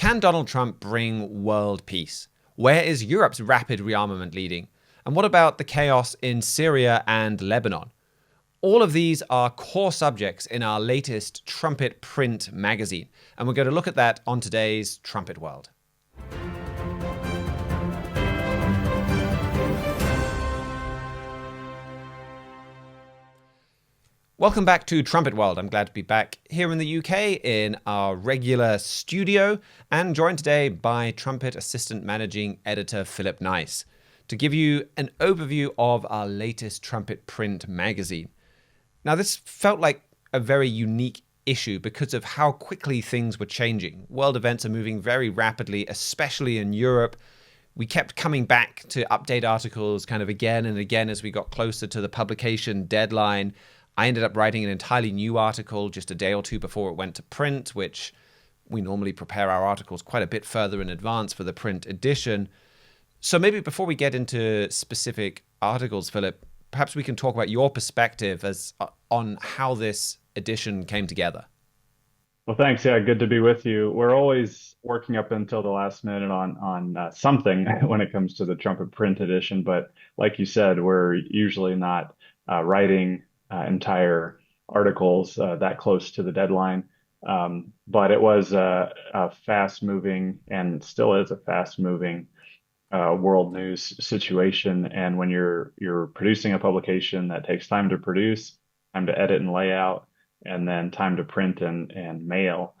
Can Donald Trump bring world peace? Where is Europe's rapid rearmament leading? And what about the chaos in Syria and Lebanon? All of these are core subjects in our latest Trumpet print magazine, and we're going to look at that on today's Trumpet World. Welcome back to Trumpet World. I'm glad to be back here in the UK in our regular studio and joined today by Trumpet Assistant Managing Editor Philip Nice to give you an overview of our latest Trumpet print magazine. Now, this felt like a very unique issue because of how quickly things were changing. World events are moving very rapidly, especially in Europe. We kept coming back to update articles kind of again and again as we got closer to the publication deadline. I ended up writing an entirely new article just a day or two before it went to print, which we normally prepare our articles quite a bit further in advance for the print edition. So maybe before we get into specific articles, Philip, perhaps we can talk about your perspective on how this edition came together. Well, thanks. Yeah, good to be with you. We're always working up until the last minute on something when it comes to the Trumpet print edition. But like you said, we're usually not writing entire articles that close to the deadline. But it was a fast-moving and still is a fast-moving world news situation. And when you're producing a publication that takes time to produce, time to edit and layout, and then time to print and mail,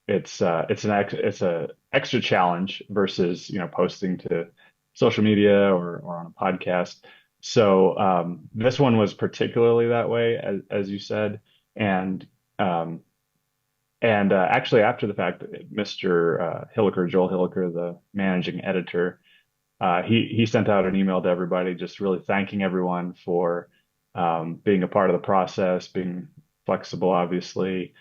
it's a extra challenge versus posting to social media or on a podcast. So this one was particularly that way, as you said, and actually after the fact, Mr. Joel Hilliker, the managing editor, he sent out an email to everybody, just really thanking everyone for being a part of the process, being flexible, obviously,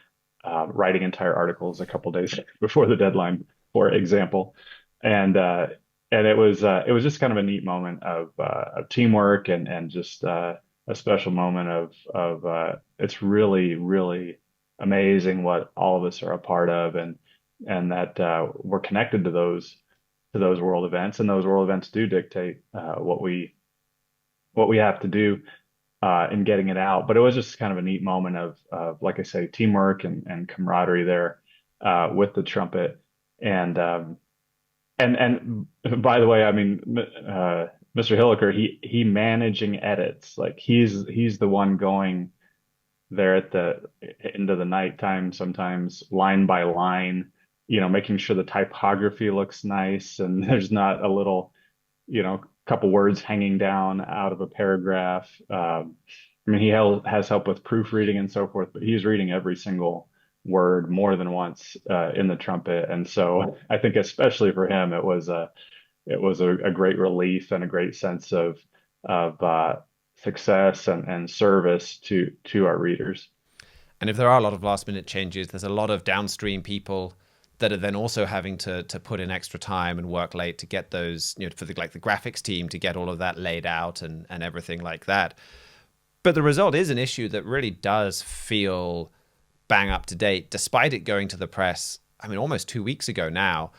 writing entire articles a couple days before the deadline, for example, and it was just kind of a neat moment of teamwork and just a special moment of it's really amazing what all of us are a part of, and that we're connected to those world events, and those world events do dictate what we have to do in getting it out. But it was just kind of a neat moment of like I say, teamwork and camaraderie there with the Trumpet. And by the way, I mean, Mr. Hilliker, he managing edits, like he's the one going there at the end of the nighttime, sometimes line by line, making sure the typography looks nice and there's not a little, couple words hanging down out of a paragraph. I mean, he has help with proofreading and so forth, but he's reading every single word more than once in the Trumpet, and so I think especially for him, it was a great relief and a great sense of success and service to our readers. And if there are a lot of last minute changes, there's a lot of downstream people that are then also having to put in extra time and work late to get those, for the graphics team to get all of that laid out and everything like that. But the result is an issue that really does feel bang up to date, despite it going to the press, I mean, almost 2 weeks ago now.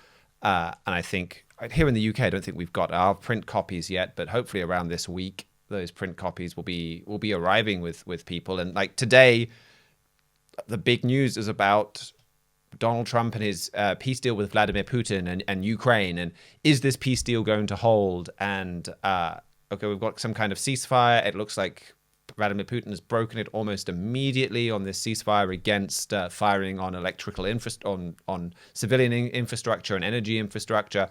And I think here in the UK, I don't think we've got our print copies yet, but hopefully around this week, those print copies will be arriving with people. And like today, the big news is about Donald Trump and his peace deal with Vladimir Putin and Ukraine. And is this peace deal going to hold? And okay, we've got some kind of ceasefire. It looks like Vladimir Putin has broken it almost immediately on this ceasefire against firing on on civilian infrastructure and energy infrastructure.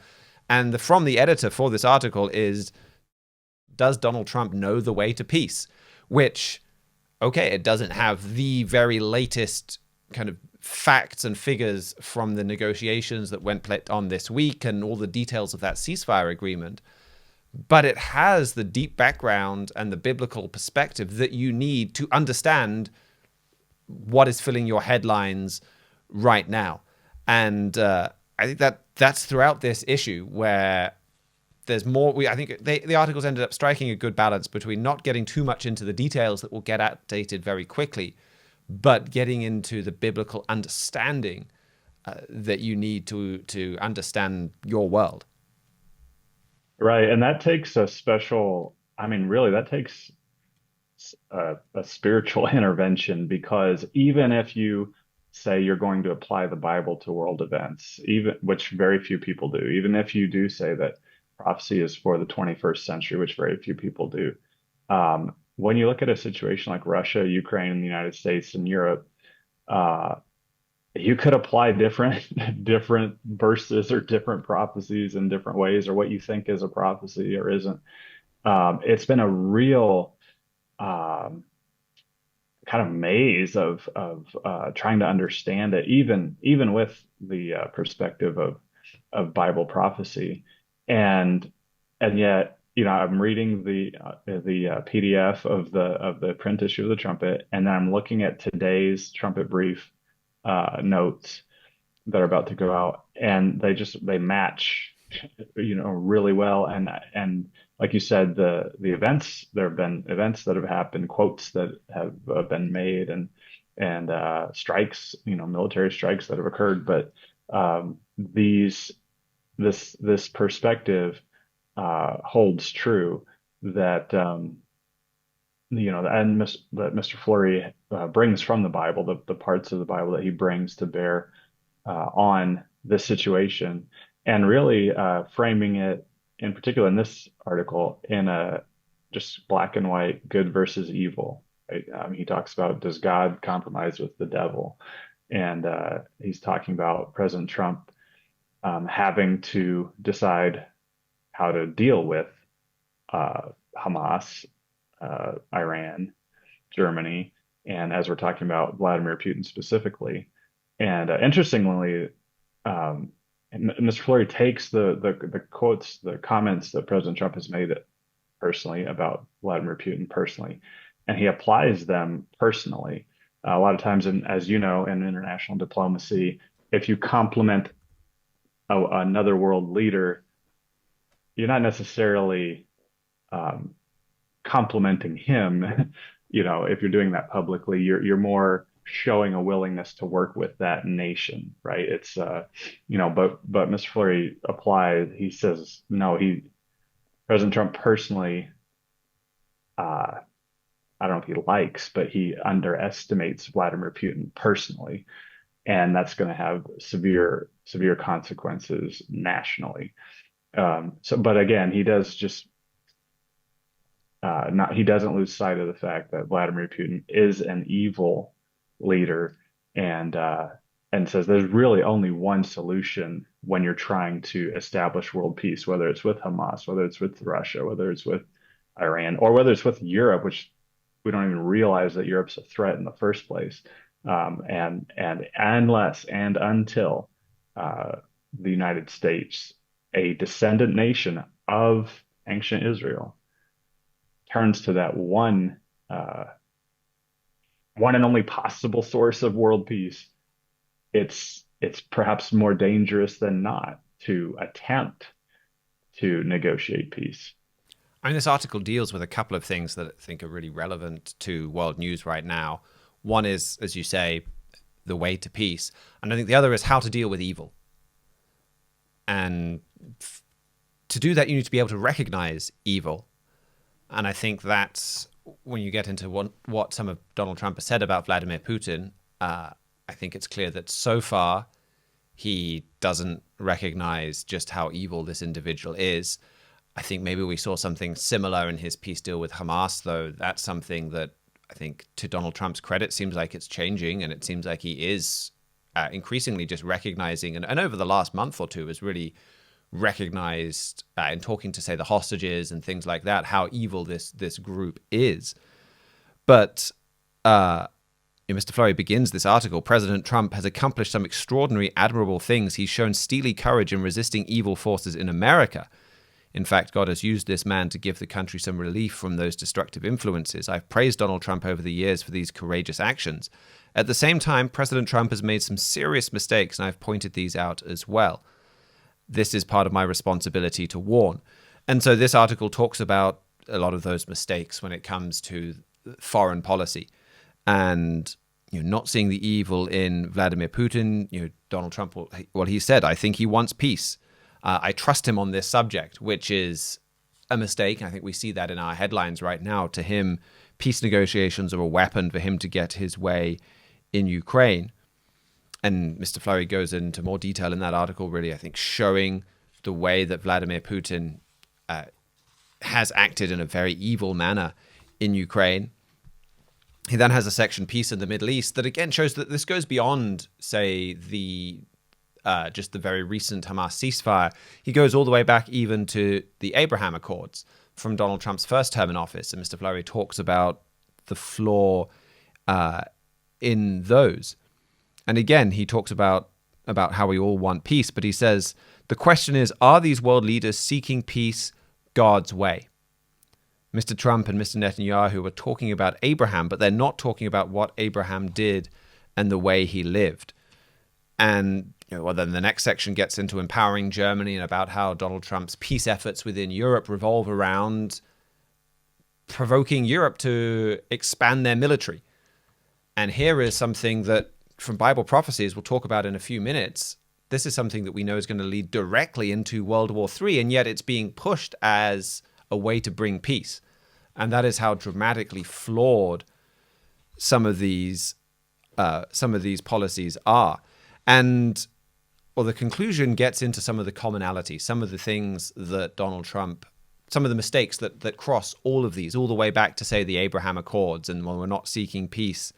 And from the editor for this article is, does Donald Trump know the way to peace? Which, okay, it doesn't have the very latest kind of facts and figures from the negotiations that went on this week and all the details of that ceasefire agreement. But it has the deep background and the biblical perspective that you need to understand what is filling your headlines right now. And I think that's throughout this issue where there's more. I think the articles ended up striking a good balance between not getting too much into the details that will get outdated very quickly, but getting into the biblical understanding that you need to understand your world. Right. And that takes a special, I mean, really, that takes a spiritual intervention, because even if you say you're going to apply the Bible to world events, even which very few people do, even if you do say that prophecy is for the 21st century, which very few people do, when you look at a situation like Russia, Ukraine, and the United States and Europe, uh, you could apply different different verses or different prophecies in different ways, or what you think is a prophecy or isn't. It's been a real um, kind of maze of trying to understand it, even with the perspective of Bible prophecy, and yet, I'm reading the PDF of the print issue of the Trumpet, and then I'm looking at today's Trumpet brief notes that are about to go out, and they match, really well. And like you said, the events, there have been events that have happened, quotes that have been made, and strikes, military strikes that have occurred. But this perspective holds true, that that Mr. Fleury brings from the Bible, the parts of the Bible that he brings to bear on this situation, and really framing it, in particular in this article, in a just black and white, good versus evil. Right? He talks about, does God compromise with the devil? And he's talking about President Trump having to decide how to deal with Hamas, Iran, Germany, and, as we're talking about, Vladimir Putin specifically. And interestingly, Mr. Fleury takes the quotes, the comments that President Trump has made personally about Vladimir Putin personally, and he applies them personally. A lot of times, as you know, in international diplomacy, if you compliment another world leader, you're not necessarily complimenting him. If you're doing that publicly, you're more showing a willingness to work with that nation, right? It's but Mr. Fleury applies. He says no. President Trump personally, I don't know if he likes, but he underestimates Vladimir Putin personally, and that's going to have severe consequences nationally. But again, he does just not he doesn't lose sight of the fact that Vladimir Putin is an evil leader, and says there's really only one solution when you're trying to establish world peace, whether it's with Hamas, whether it's with Russia, whether it's with Iran, or whether it's with Europe, which we don't even realize that Europe's a threat in the first place. And unless and until the United States, a descendant nation of ancient Israel, turns to that one and only possible source of world peace, it's perhaps more dangerous than not to attempt to negotiate peace. I mean, this article deals with a couple of things that I think are really relevant to world news right now. One is, as you say, the way to peace. And I think the other is how to deal with evil. And to do that, you need to be able to recognize evil. And I think that's when you get into what some of Donald Trump has said about Vladimir Putin. I think it's clear that so far he doesn't recognize just how evil this individual is. I think maybe we saw something similar in his peace deal with Hamas, though. That's something that I think, to Donald Trump's credit, seems like it's changing, and it seems like he is increasingly just recognizing, and over the last month or two has really recognized in talking to, say, the hostages and things like that, how evil this group is. But Mr. Fleury begins this article, President Trump has accomplished some extraordinary, admirable things. He's shown steely courage in resisting evil forces in America. In fact, God has used this man to give the country some relief from those destructive influences. I've praised Donald Trump over the years for these courageous actions. At the same time, President Trump has made some serious mistakes, and I've pointed these out as well. This is part of my responsibility to warn. And so this article talks about a lot of those mistakes when it comes to foreign policy. And not seeing the evil in Vladimir Putin. Donald Trump, well, he said, I think he wants peace. I trust him on this subject, which is a mistake. I think we see that in our headlines right now. To him, peace negotiations are a weapon for him to get his way in Ukraine. And Mr. Fleury goes into more detail in that article, really, I think, showing the way that Vladimir Putin has acted in a very evil manner in Ukraine. He then has a section, Peace in the Middle East, that again shows that this goes beyond, say, the just the very recent Hamas ceasefire. He goes all the way back even to the Abraham Accords from Donald Trump's first term in office. And Mr. Fleury talks about the flaw in those. And again, he talks about how we all want peace, but he says, the question is, are these world leaders seeking peace God's way? Mr. Trump and Mr. Netanyahu are talking about Abraham, but they're not talking about what Abraham did and the way he lived. And then the next section gets into empowering Germany and about how Donald Trump's peace efforts within Europe revolve around provoking Europe to expand their military. And here is something that, from Bible prophecies, we'll talk about in a few minutes. This is something that we know is going to lead directly into World War III, and yet it's being pushed as a way to bring peace. And that is how dramatically flawed some of these policies are. And the conclusion gets into some of the commonality, some of the things that Donald Trump, some of the mistakes that cross all of these, all the way back to, say, the Abraham Accords, and when we're not seeking peace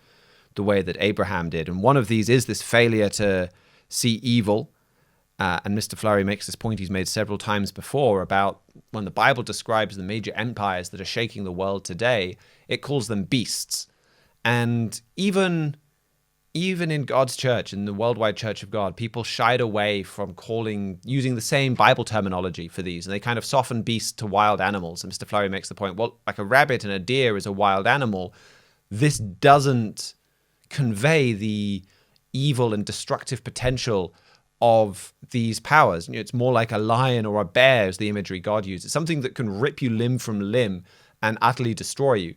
the way that Abraham did. And one of these is this failure to see evil. And Mr. Fleury makes this point he's made several times before about when the Bible describes the major empires that are shaking the world today, it calls them beasts. And even in God's church, in the worldwide church of God, people shied away from using the same Bible terminology for these. And they kind of soften beasts to wild animals. And Mr. Fleury makes the point, well, like a rabbit and a deer is a wild animal. This doesn't convey the evil and destructive potential of these powers. It's more like a lion or a bear is the imagery God uses. Something that can rip you limb from limb and utterly destroy you.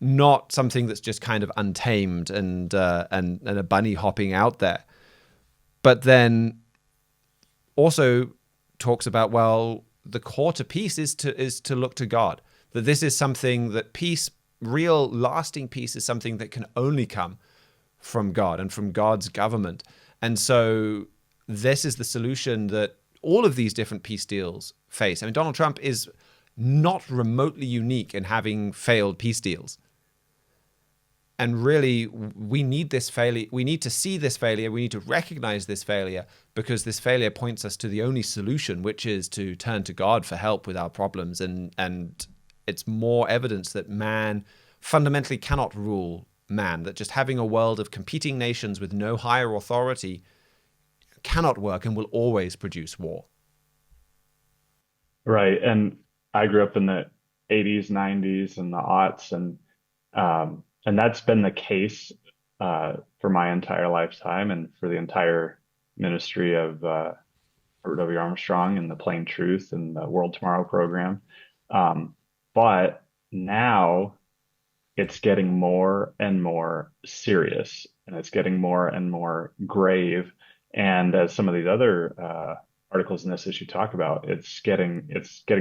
Not something that's just kind of untamed and a bunny hopping out there. But then also talks about, well, the core to peace is to look to God. That this is something that peace, real lasting peace, is something that can only come from God and from God's government. And so this is the solution that all of these different peace deals face. I mean, Donald Trump is not remotely unique in having failed peace deals. And really, we need this failure. We need to see this failure. We need to recognize this failure, because this failure points us to the only solution, which is to turn to God for help with our problems. And it's more evidence that man fundamentally cannot rule man, that just having a world of competing nations with no higher authority cannot work and will always produce war. Right. And I grew up in the 80s, 90s, and the aughts, and that's been the case for my entire lifetime and for the entire ministry of Herbert W. Armstrong and the Plain Truth and the World Tomorrow program. But now it's getting more and more serious, and it's getting more and more grave. And as some of these other articles in this issue talk about, it's getting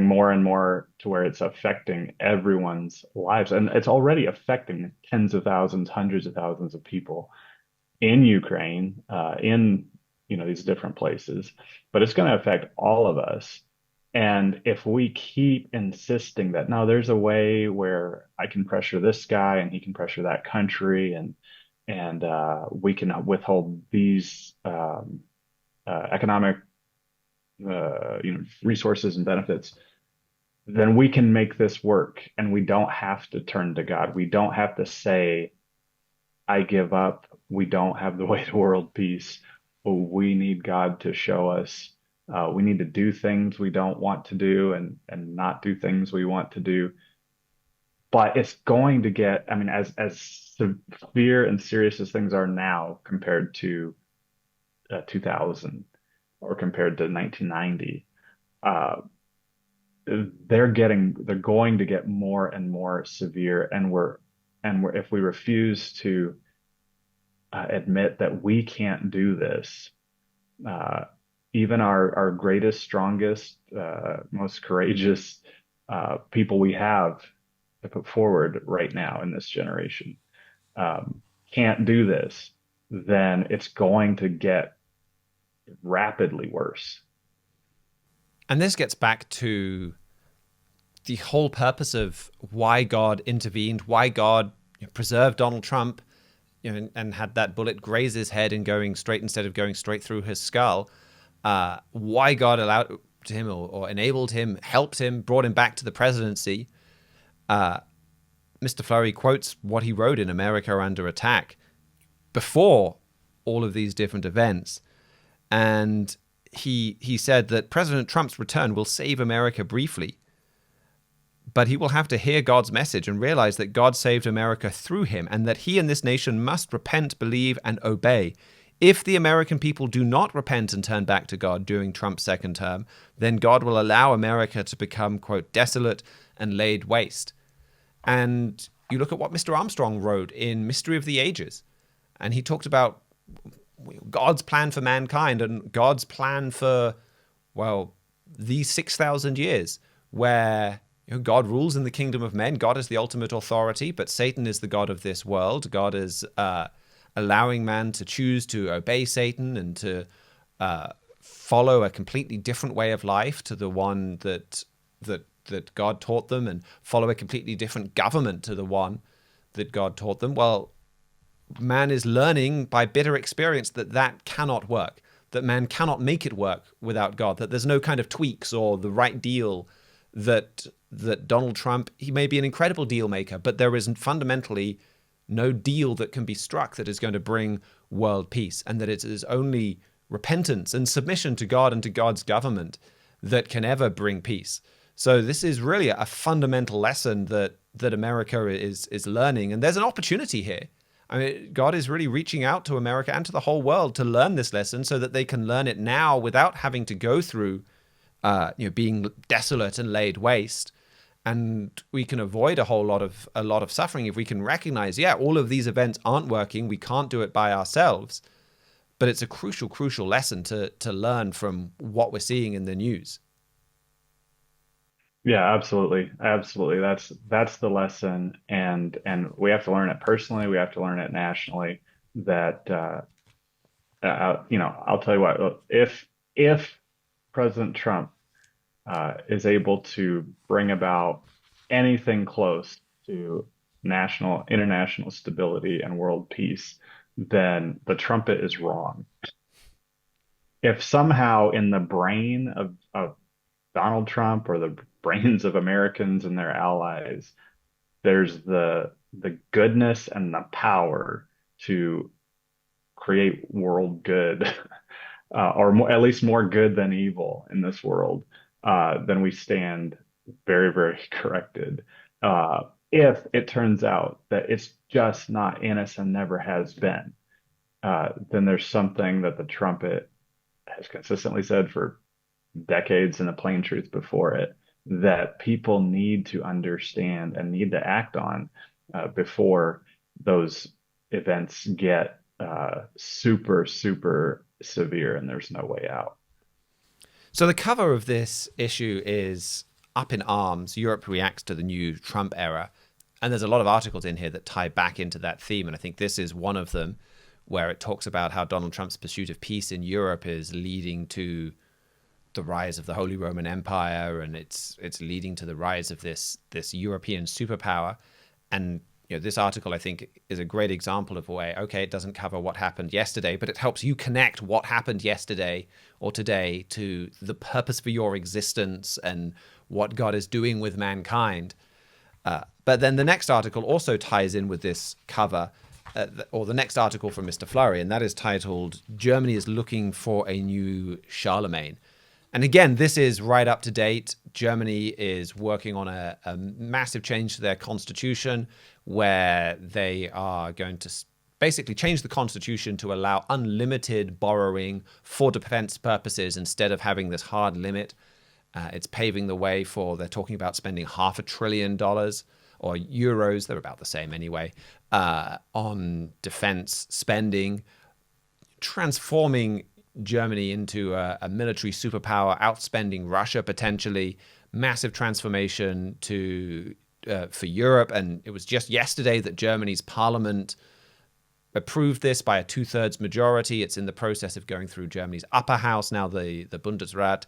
more and more to where it's affecting everyone's lives, and it's already affecting tens of thousands, hundreds of thousands of people in Ukraine, in these different places. But it's going to affect all of us. And if we keep insisting that, no, there's a way where I can pressure this guy and he can pressure that country, and we can withhold these economic resources and benefits, then we can make this work, and we don't have to turn to God. We don't have to say, I give up. We don't have the way to world peace. We need God to show us. We need to do things we don't want to do, and not do things we want to do. But it's going to get, I mean, as severe and serious as things are now compared to 2000 or compared to 1990, they're going to get more and more severe. And if we refuse to admit that we can't do this. Uh, Even our greatest, strongest, most courageous people we have to put forward right now in this generation um, can't do this, then it's going to get rapidly worse. And this gets back to the whole purpose of why God intervened, why God preserved Donald Trump, and had that bullet graze his head and going straight instead of going straight through his skull. Why God allowed to him or enabled him, helped him, brought him back to the presidency. Mr. Fleury quotes what he wrote in America Under Attack before all of these different events. And he said that President Trump's return will save America briefly, but he will have to hear God's message and realize that God saved America through him and that he and this nation must repent, believe, and obey. If the American people do not repent and turn back to God during Trump's second term, then God will allow America to become, quote, desolate and laid waste. And you look at what Mr. Armstrong wrote in Mystery of the Ages, and he talked about God's plan for mankind and God's plan for, well, these 6,000 years where God rules in the kingdom of men. God is the ultimate authority, but Satan is the god of this world. God is allowing man to choose to obey Satan and to follow a completely different way of life to the one that God taught them, and follow a completely different government to the one that God taught them. Well, man is learning by bitter experience that cannot work, that man cannot make it work without God, that there's no kind of tweaks or the right deal that Donald Trump, he may be an incredible deal maker, but there isn't fundamentally no deal that can be struck that is going to bring world peace, and that it is only repentance and submission to God and to God's government that can ever bring peace. So this is really a fundamental lesson that America is learning, and there's an opportunity here. I mean, God is really reaching out to America and to the whole world to learn this lesson so that they can learn it now without having to go through being desolate and laid waste. And we can avoid a lot of suffering if we can recognize, all of these events aren't working. We can't do it by ourselves. But it's a crucial lesson to learn from what we're seeing in the news. Yeah, absolutely. Absolutely. That's the lesson. And we have to learn it personally. We have to learn it nationally that, I'll tell you what, if President Trump is able to bring about anything close to international stability and world peace, then the trumpet is wrong. If somehow in the brain of Donald Trump or the brains of Americans and their allies, there's the goodness and the power to create world good, or more, at least more good than evil in this world, then we stand very, very corrected. If it turns out that it's just not in us and never has been, then there's something that the trumpet has consistently said for decades and the plain truth before it, that people need to understand and need to act on before those events get super, super severe and there's no way out. So the cover of this issue is Up in Arms, Europe Reacts to the New Trump Era. And there's a lot of articles in here that tie back into that theme. And I think this is one of them, where it talks about how Donald Trump's pursuit of peace in Europe is leading to the rise of the Holy Roman Empire, and it's leading to the rise of this European superpower. And this article, I think, is a great example of a way, okay, it doesn't cover what happened yesterday, but it helps you connect what happened yesterday or today to the purpose for your existence and what God is doing with mankind. But then the next article also ties in with this cover, or the next article from Mr. Fleury, and that is titled, Germany is Looking for a New Charlemagne. And again, this is right up to date. Germany is working on a massive change to their constitution, where they are going to basically change the constitution to allow unlimited borrowing for defense purposes instead of having this hard limit. It's paving the way for, they're talking about spending $500 billion or euros, they're about the same anyway, on defense spending, transforming Germany into a military superpower, outspending Russia potentially, massive transformation for Europe. And it was just yesterday that Germany's parliament approved this by a 2/3 majority. It's in the process of going through Germany's upper house now, the Bundesrat.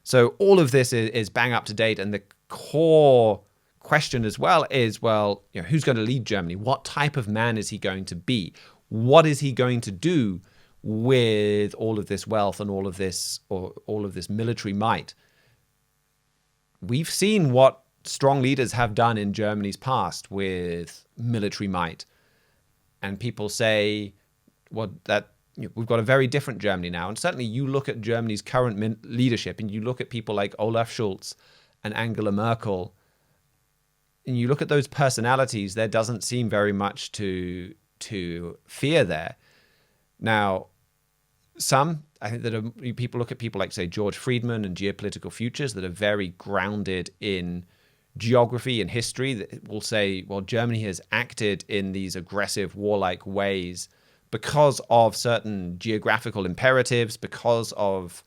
So all of this is bang up to date. And the core question as well is, well, who's going to lead Germany? What type of man is he going to be? What is he going to do with all of this wealth and all of this military might? We've seen what strong leaders have done in Germany's past with military might. And people say, well, that we've got a very different Germany now. And certainly you look at Germany's current leadership and you look at people like Olaf Scholz and Angela Merkel, and you look at those personalities, there doesn't seem very much to fear there. Now, I think that people look at people like, say, George Friedman and Geopolitical Futures that are very grounded in geography and history, that will say, well, Germany has acted in these aggressive, warlike ways because of certain geographical imperatives, because of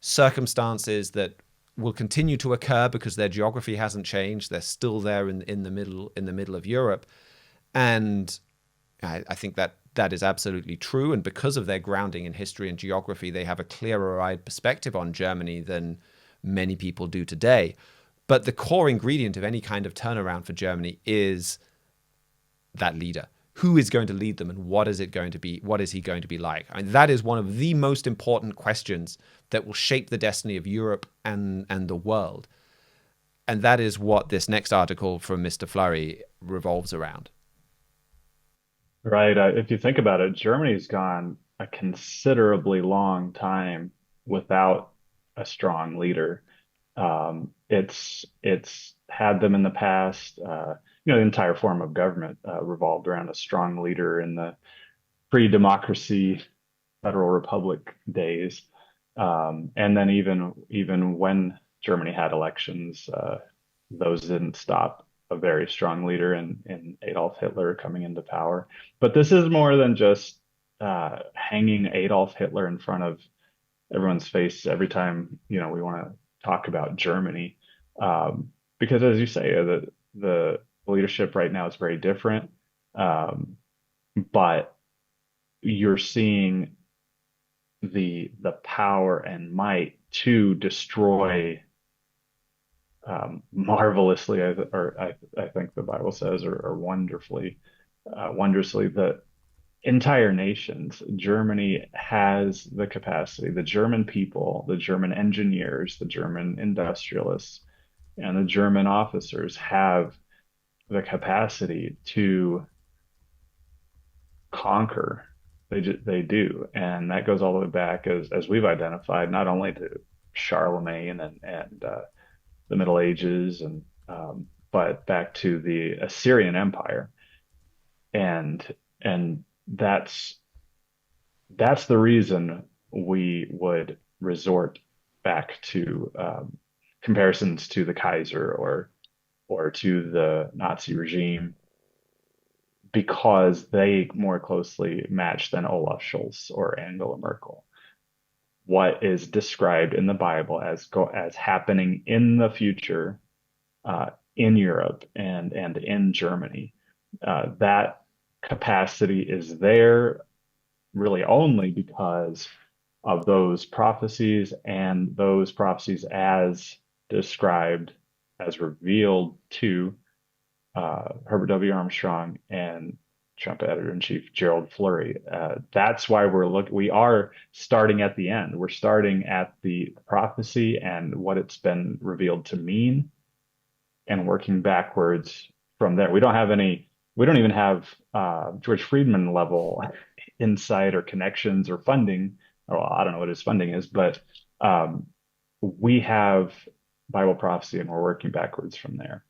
circumstances that will continue to occur because their geography hasn't changed. They're still there in the middle of Europe. And I think that is absolutely true. And because of their grounding in history and geography, they have a clearer-eyed perspective on Germany than many people do today. But the core ingredient of any kind of turnaround for Germany is that leader. Who is going to lead them, and what is it going to be? What is he going to be like? I mean, that is one of the most important questions that will shape the destiny of Europe and the world. And that is what this next article from Mr. Flurry revolves around. Right. If you think about it, Germany's gone a considerably long time without a strong leader. It's had them in the past. The entire form of government revolved around a strong leader in the pre-democracy Federal Republic days. And then even when Germany had elections, those didn't stop a very strong leader in Adolf Hitler coming into power. But this is more than just hanging Adolf Hitler in front of everyone's face every time we want to talk about Germany, because as you say, the leadership right now is very different, but you're seeing the power and might to destroy marvelously, or I think the Bible says, or wonderfully, wondrously, the entire nations. Germany has the capacity, the German people, the German engineers, the German industrialists, and the German officers have the capacity to conquer. They do, and that goes all the way back, as we've identified, not only to Charlemagne and the Middle Ages, but back to the Assyrian Empire, and that's the reason we would resort back to comparisons to the Kaiser or to the Nazi regime, because they more closely match than Olaf Scholz or Angela Merkel what is described in the Bible as happening in the future in Europe and in Germany. That capacity is there really only because of those prophecies, and those prophecies as described, as revealed to Herbert W. Armstrong and Trumpet editor-in-chief Gerald Flurry. That's why we are starting at the end. We're starting at the prophecy and what it's been revealed to mean, and working backwards from there. We don't even have George Friedman level insight or connections or funding. Well, I don't know what his funding is, but we have Bible prophecy, and we're working backwards from there.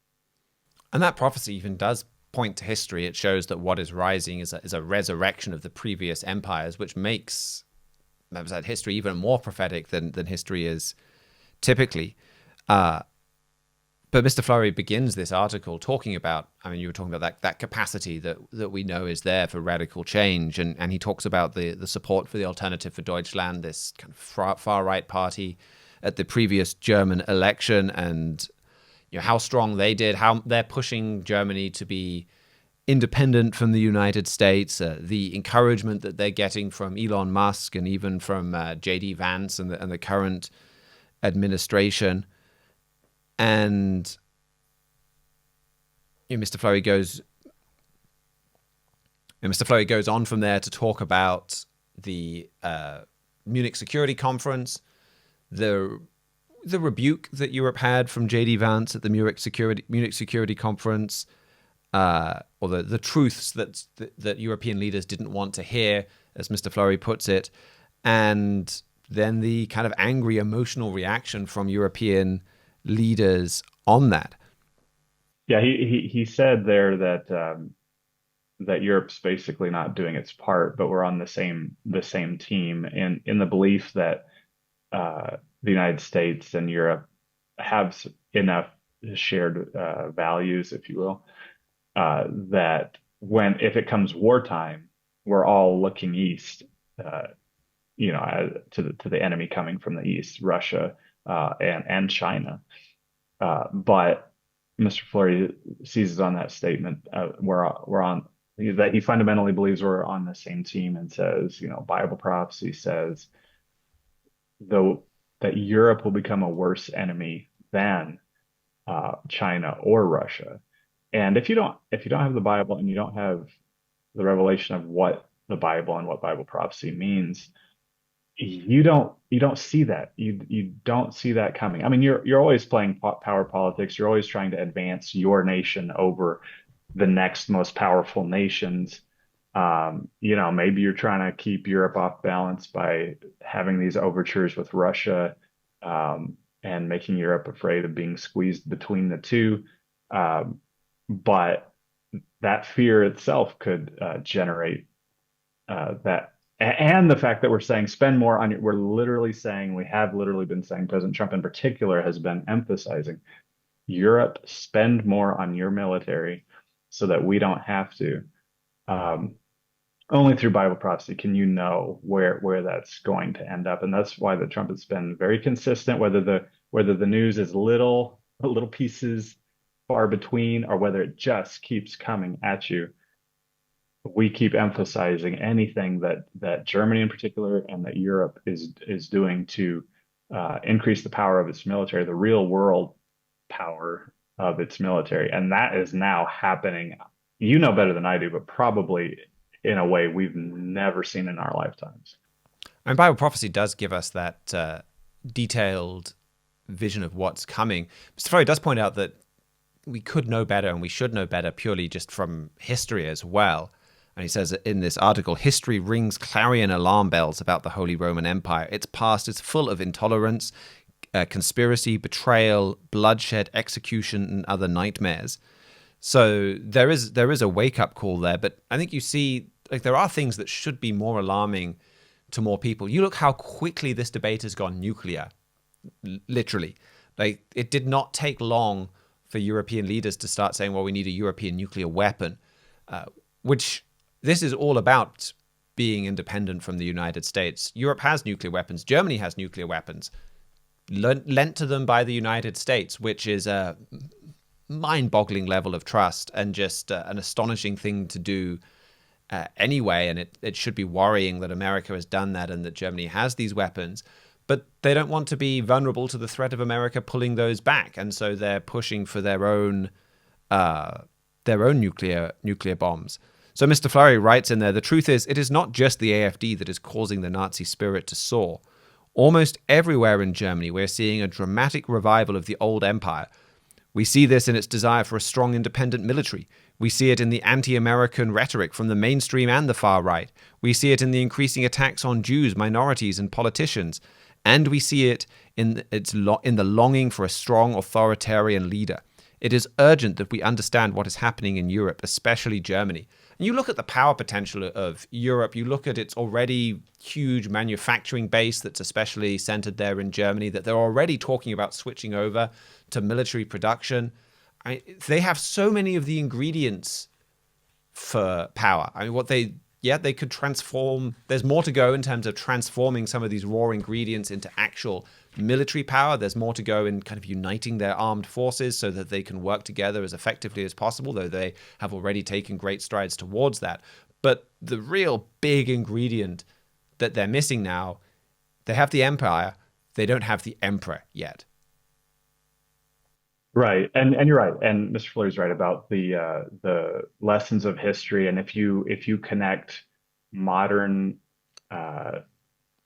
And that prophecy even does point to history. It shows that what is rising is a resurrection of the previous empires, which makes that history even more prophetic than history is typically. But Mr. Fleury begins this article talking about, I mean, you were talking about that capacity that we know is there for radical change. And he talks about the support for the Alternative for Deutschland, this kind of far-right party at the previous German election, and how strong they did, how they're pushing Germany to be independent from the United States, the encouragement that they're getting from Elon Musk and even from J.D. Vance and the current administration. And Mr. Fleury goes on from there to talk about the Munich Security Conference, the rebuke that Europe had from J.D. Vance at the Munich Security Conference, or the truths that European leaders didn't want to hear, as Mr. Fleury puts it, and then the kind of angry, emotional reaction from European leaders on that. Yeah, he said there that that Europe's basically not doing its part, but we're on the same team, in the belief that the United States and Europe have enough shared values, if you will, that if it comes wartime, we're all looking east, to the enemy coming from the east, Russia and China. But Mr. Fleury seizes on that statement. We're on that he fundamentally believes we're on the same team, and says, Bible prophecy says, though, that Europe will become a worse enemy than China or Russia. And if you don't have the Bible, and you don't have the revelation of what the Bible and what Bible prophecy means, you don't see that. You don't see that coming. I mean, you're always playing power politics. You're always trying to advance your nation over the next most powerful nations. Maybe you're trying to keep Europe off balance by having these overtures with Russia, and making Europe afraid of being squeezed between the two. But that fear itself could generate that. And the fact that we're saying spend more on we have literally been saying, President Trump in particular has been emphasizing, Europe, spend more on your military so that we don't have to. Only through Bible prophecy can you know where that's going to end up. And that's why the Trumpet's been very consistent, whether the news is little pieces far between, or whether it just keeps coming at you. We keep emphasizing anything that Germany in particular, and that Europe is doing to increase the power of its military, the real world power of its military. And that is now happening. You know better than I do, but probably in a way we've never seen in our lifetimes. And Bible prophecy does give us that detailed vision of what's coming. Mr. Fleury does point out that we could know better, and we should know better purely just from history as well. And he says in this article, history rings clarion alarm bells about the Holy Roman Empire. Its past is full of intolerance, conspiracy, betrayal, bloodshed, execution, and other nightmares. So there is a wake-up call there. But I think you see, there are things that should be more alarming to more people. You look how quickly this debate has gone nuclear, literally. It did not take long for European leaders to start saying, well, we need a European nuclear weapon, which this is all about being independent from the United States. Europe has nuclear weapons. Germany has nuclear weapons lent to them by the United States, which is a mind-boggling level of trust and just an astonishing thing to do anyway. And it should be worrying that America has done that and that Germany has these weapons. But they don't want to be vulnerable to the threat of America pulling those back. And so they're pushing for their own nuclear bombs. So Mr. Fleury writes in there, the truth is, it is not just the AfD that is causing the Nazi spirit to soar. Almost everywhere in Germany, we're seeing a dramatic revival of the old empire. We see this in its desire for a strong independent military. We see it in the anti-American rhetoric from the mainstream and the far right. We see it in the increasing attacks on Jews, minorities, and politicians. And we see it in the longing for a strong authoritarian leader. It is urgent that we understand what is happening in Europe, especially Germany. And you look at the power potential of Europe, you look at its already huge manufacturing base that's especially centered there in Germany, that they're already talking about switching over to military production. They have so many of the ingredients for power. I mean, they could transform. There's more to go in terms of transforming some of these raw ingredients into actual military power. There's more to go in kind of uniting their armed forces so that they can work together as effectively as possible, though they have already taken great strides towards that. But the real big ingredient that they're missing now, they have the empire, they don't have the emperor yet. Right, and you're right, and Mr. Fleury's right about the lessons of history, and if you connect modern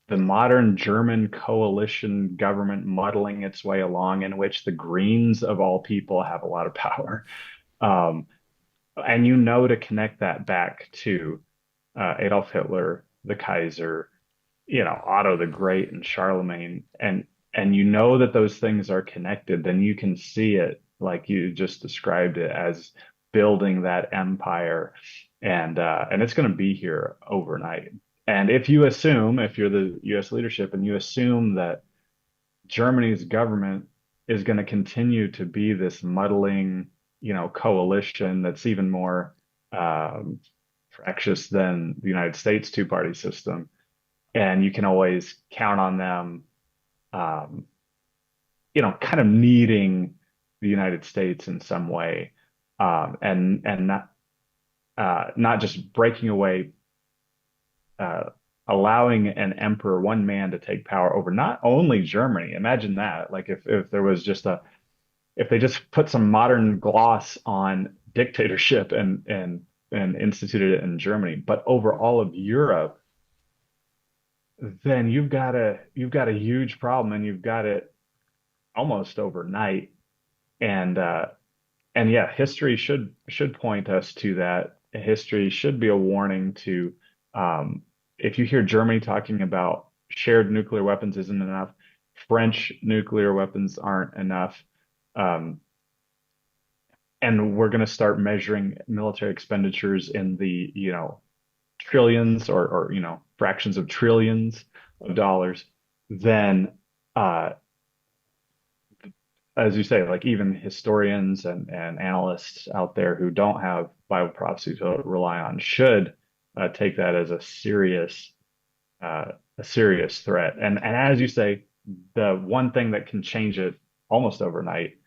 the modern German coalition government muddling its way along, in which the Greens of all people have a lot of power, um, and to connect that back to Adolf Hitler, the Kaiser, Otto the Great and Charlemagne, and that those things are connected, then you can see it like you just described it as building that empire, and it's going to be here overnight. And if you're the U.S. leadership and you assume that Germany's government is going to continue to be this muddling, coalition that's even more fractious than the United States two-party system, and you can always count on them, kind of needing the United States in some way, and not just breaking away, allowing an emperor, one man, to take power over not only Germany. Imagine that. Like if there was if they just put some modern gloss on dictatorship and instituted it in Germany, but over all of Europe, then you've got a huge problem, and you've got it almost overnight. And yeah, history should point us to that. History should be a warning to, if you hear Germany talking about shared nuclear weapons isn't enough, French nuclear weapons aren't enough, and we're going to start measuring military expenditures in the trillions, or fractions of trillions of dollars, then as you say, like even historians and analysts out there who don't have Bible prophecy to rely on should take that as a serious threat. And as you say, the one thing that can change it almost overnight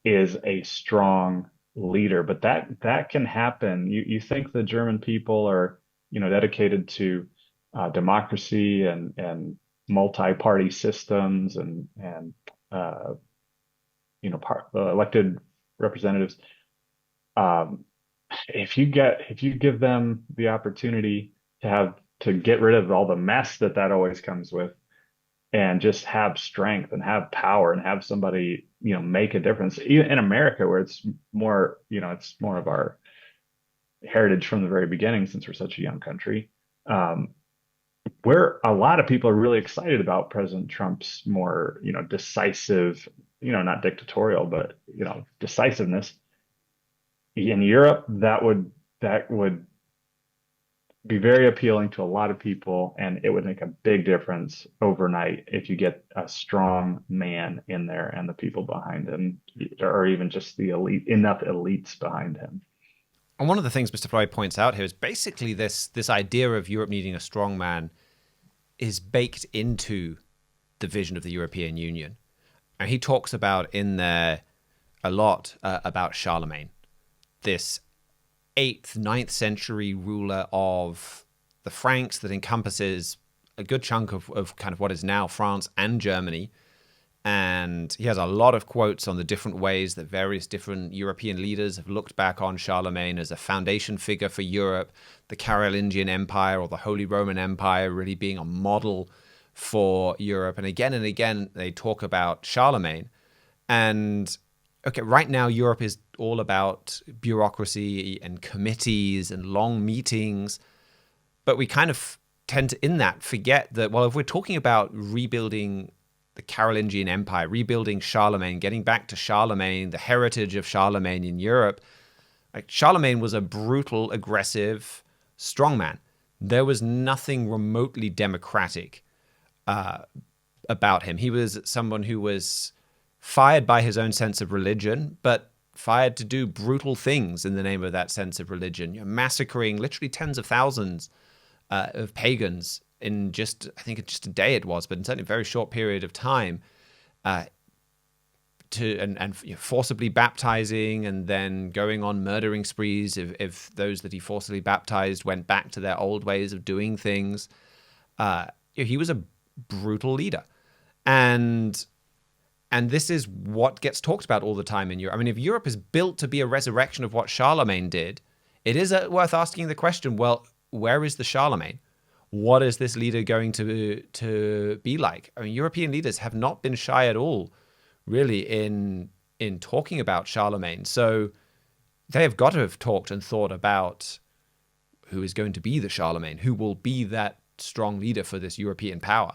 is a strong leader. But that can happen. You think the German people are dedicated to democracy and multi-party systems and elected representatives. If you give them the opportunity to get rid of all the mess that always comes with, and just have strength and have power and have somebody make a difference, even in America, where it's more of our heritage from the very beginning, since we're such a young country, where a lot of people are really excited about President Trump's more decisive, not dictatorial, but decisiveness. In Europe, that would be very appealing to a lot of people, and it would make a big difference overnight if you get a strong man in there and the people behind him, or even just the enough elites behind him. And one of the things Mr. Floyd points out here is basically this idea of Europe needing a strong man is baked into the vision of the European Union. And he talks about in there a lot about Charlemagne, this 8th, 9th century ruler of the Franks that encompasses a good chunk of kind of what is now France and Germany. And he has a lot of quotes on the different ways that various different European leaders have looked back on Charlemagne as a foundation figure for Europe, the Carolingian Empire or the Holy Roman Empire really being a model for Europe. And again, they talk about Charlemagne. And okay, right now Europe is all about bureaucracy and committees and long meetings. But we kind of tend to, in that, forget that, well, if we're talking about rebuilding the Carolingian Empire, rebuilding Charlemagne, getting back to Charlemagne, the heritage of Charlemagne in Europe, like Charlemagne was a brutal, aggressive, strongman. There was nothing remotely democratic about him. He was someone who was fired by his own sense of religion, but fired to do brutal things in the name of that sense of religion, massacring literally tens of thousands of pagans in just, I think just a day it was, but in certainly a very short period of time, and forcibly baptizing and then going on murdering sprees if those that he forcibly baptized went back to their old ways of doing things. He was a brutal leader. And this is what gets talked about all the time in Europe. I mean, if Europe is built to be a resurrection of what Charlemagne did, it is worth asking the question, well, where is the Charlemagne? What is this leader going to be like? I mean, European leaders have not been shy at all, really, in talking about Charlemagne. So they have got to have talked and thought about who is going to be the Charlemagne, who will be that strong leader for this European power.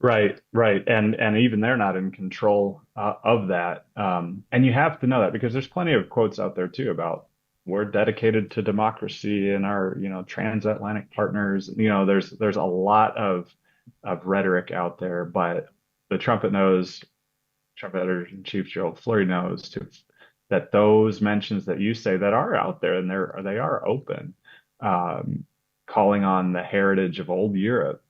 Right, right. And even they're not in control of that. And you have to know that because there's plenty of quotes out there too about we're dedicated to democracy and our, transatlantic partners. There's a lot of rhetoric out there, but the Trumpet editor-in-chief Gerald Flurry knows too, that those mentions that you say that are out there and they are open, calling on the heritage of old Europe.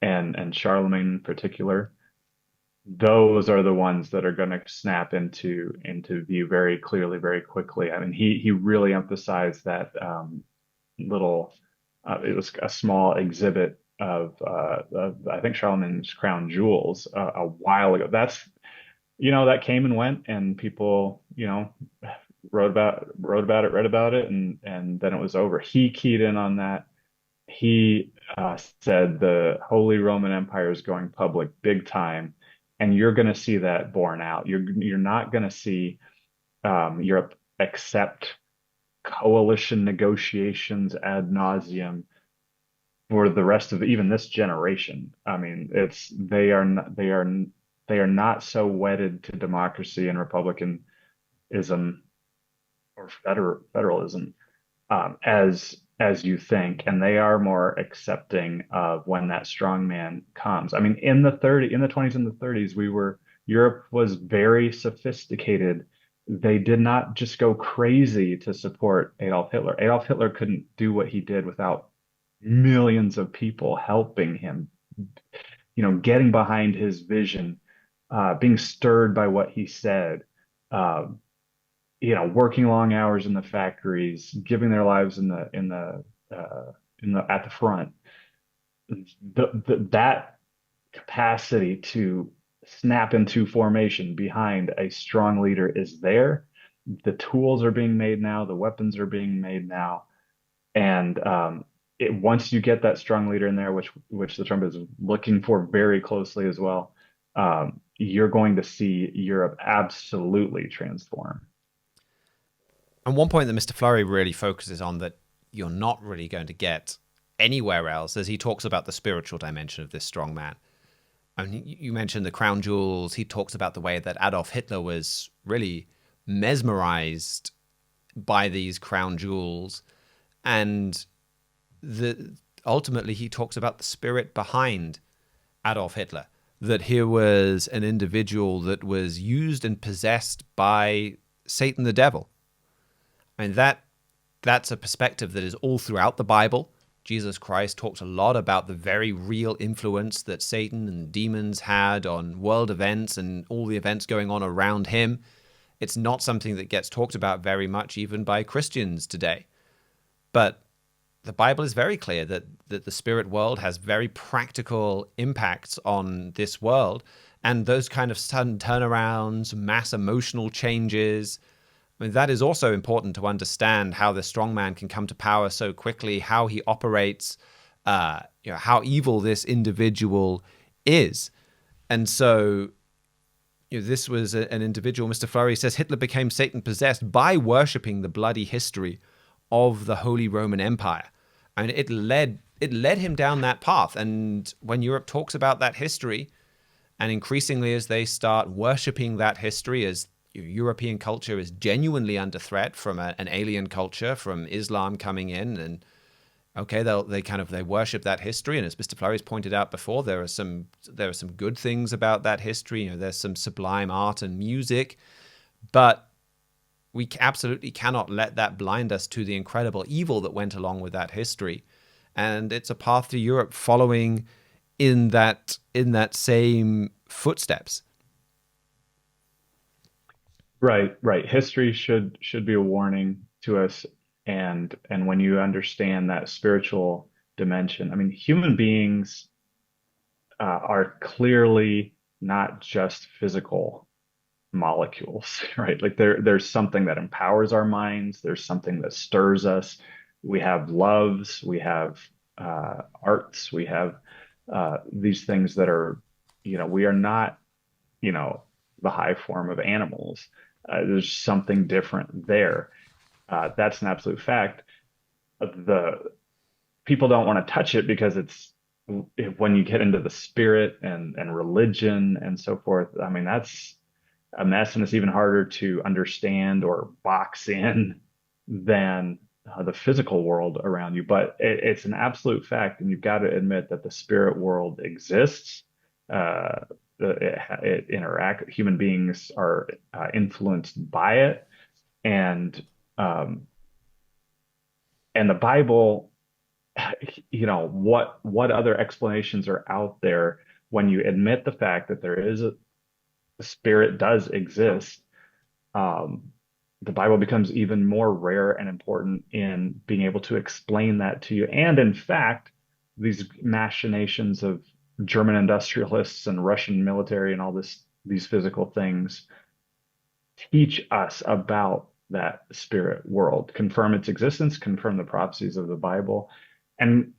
And Charlemagne in particular, those are the ones that are going to snap into view very clearly, very quickly. I mean, he really emphasized that it was a small exhibit of I think Charlemagne's crown jewels a while ago. That came and went, and people wrote about it, read about it, and then it was over. He keyed in on that. He said the Holy Roman Empire is going public big time, and you're going to see that borne out. You're not going to see Europe accept coalition negotiations ad nauseum for the rest of even this generation. I mean, they are not so wedded to democracy and republicanism or federalism as you think, and they are more accepting of when that strong man comes. I mean, in the 20s and the 30s, Europe was very sophisticated. They did not just go crazy to support Adolf Hitler. Adolf Hitler couldn't do what he did without millions of people helping him, getting behind his vision, being stirred by what he said, working long hours in the factories, giving their lives at the front. That capacity to snap into formation behind a strong leader is there. The tools are being made now. The weapons are being made now. And once you get that strong leader in there, which the Trump is looking for very closely as well, you're going to see Europe absolutely transform. And one point that Mr. Flurry really focuses on that you're not really going to get anywhere else as he talks about the spiritual dimension of this strong man. I mean, you mentioned the crown jewels. He talks about the way that Adolf Hitler was really mesmerized by these crown jewels. And ultimately, he talks about the spirit behind Adolf Hitler, that here was an individual that was used and possessed by Satan the devil. I mean, that's a perspective that is all throughout the Bible. Jesus Christ talked a lot about the very real influence that Satan and demons had on world events and all the events going on around him. It's not something that gets talked about very much even by Christians today. But the Bible is very clear that the spirit world has very practical impacts on this world. And those kind of sudden turnarounds, mass emotional changes, I mean, that is also important to understand how the strongman can come to power so quickly, how he operates, how evil this individual is. And so this was an individual, Mr. Flurry says, Hitler became Satan-possessed by worshipping the bloody history of the Holy Roman Empire. I mean, it led him down that path. And when Europe talks about that history, and increasingly as they start worshipping that history as European culture is genuinely under threat from an alien culture, from Islam coming in, and okay, they worship that history, and as Mr. Flurry's pointed out before, there are some good things about that history. There's some sublime art and music, but we absolutely cannot let that blind us to the incredible evil that went along with that history. And it's a path to Europe following in that same footsteps. Right, right. History should be a warning to us, and when you understand that spiritual dimension, I mean, human beings are clearly not just physical molecules, right? Like there's something that empowers our minds. There's something that stirs us. We have loves. We have arts. We have these things that are, we are not, the high form of animals. There's something different there. That's an absolute fact. The people don't want to touch it because it's when you get into the spirit and religion and so forth. I mean, that's a mess, and it's even harder to understand or box in than the physical world around you. But it's an absolute fact, and you've got to admit that the spirit world exists. It interact. Human beings are influenced by it, and the Bible. What other explanations are out there when you admit the fact that there is a spirit does exist? The Bible becomes even more rare and important in being able to explain that to you. And in fact, these machinations of German industrialists and Russian military and these physical things teach us about that spirit world, confirm its existence, confirm the prophecies of the Bible, and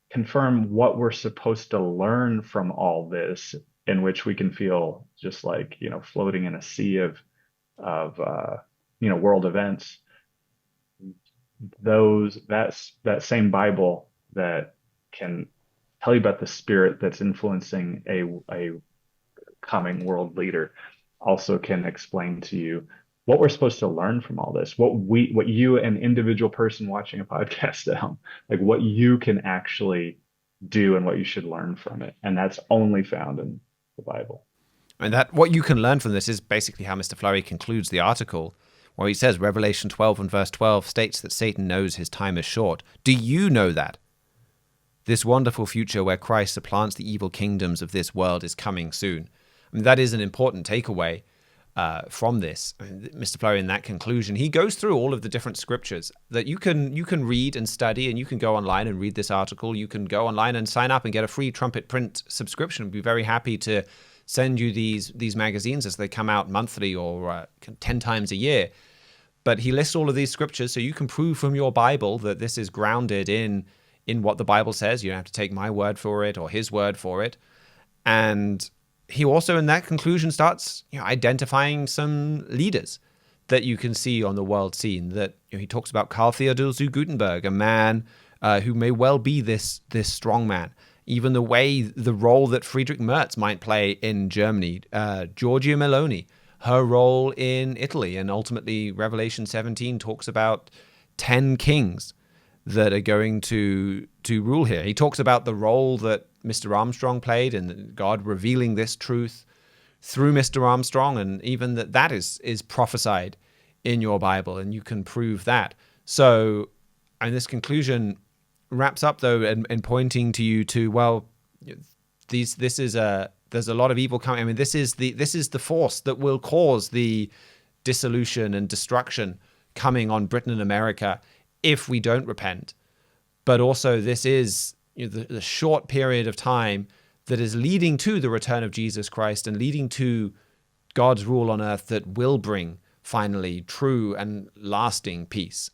confirm what we're supposed to learn from all this, in which we can feel just like, floating in a sea of world events. That same Bible that can tell you about the spirit that's influencing a coming world leader also can explain to you what we're supposed to learn from all this, what you, an individual person watching a podcast at home, like what you can actually do and what you should learn from it. And that's only found in the Bible. And that what you can learn from this is basically how Mr. Flurry concludes the article, where he says Revelation 12 and verse 12 states that Satan knows his time is short. Do you know that? This wonderful future where Christ supplants the evil kingdoms of this world is coming soon. I mean, that is an important takeaway from this. I mean, Mr. Flurry, in that conclusion, he goes through all of the different scriptures that you can read and study, and you can go online and read this article. You can go online and sign up and get a free Trumpet print subscription. We'd be very happy to send you these magazines as they come out monthly or 10 times a year. But he lists all of these scriptures so you can prove from your Bible that this is grounded in what the Bible says. You don't have to take my word for it or his word for it. And he also, in that conclusion, starts identifying some leaders that you can see on the world scene. That he talks about Karl Theodor zu Gutenberg, a man who may well be this strong man. Even the role that Friedrich Merz might play in Germany, Giorgia Meloni, her role in Italy, and ultimately Revelation 17 talks about 10 kings that are going to rule here. He talks about the role that Mr. Armstrong played and God revealing this truth through Mr. Armstrong, and even that is prophesied in your Bible, and you can prove that. So, and this conclusion wraps up though and pointing to you to, well, there's a lot of evil coming. I mean, this is the force that will cause the dissolution and destruction coming on Britain and America if we don't repent. But also this is the short period of time that is leading to the return of Jesus Christ and leading to God's rule on earth that will bring finally true and lasting peace.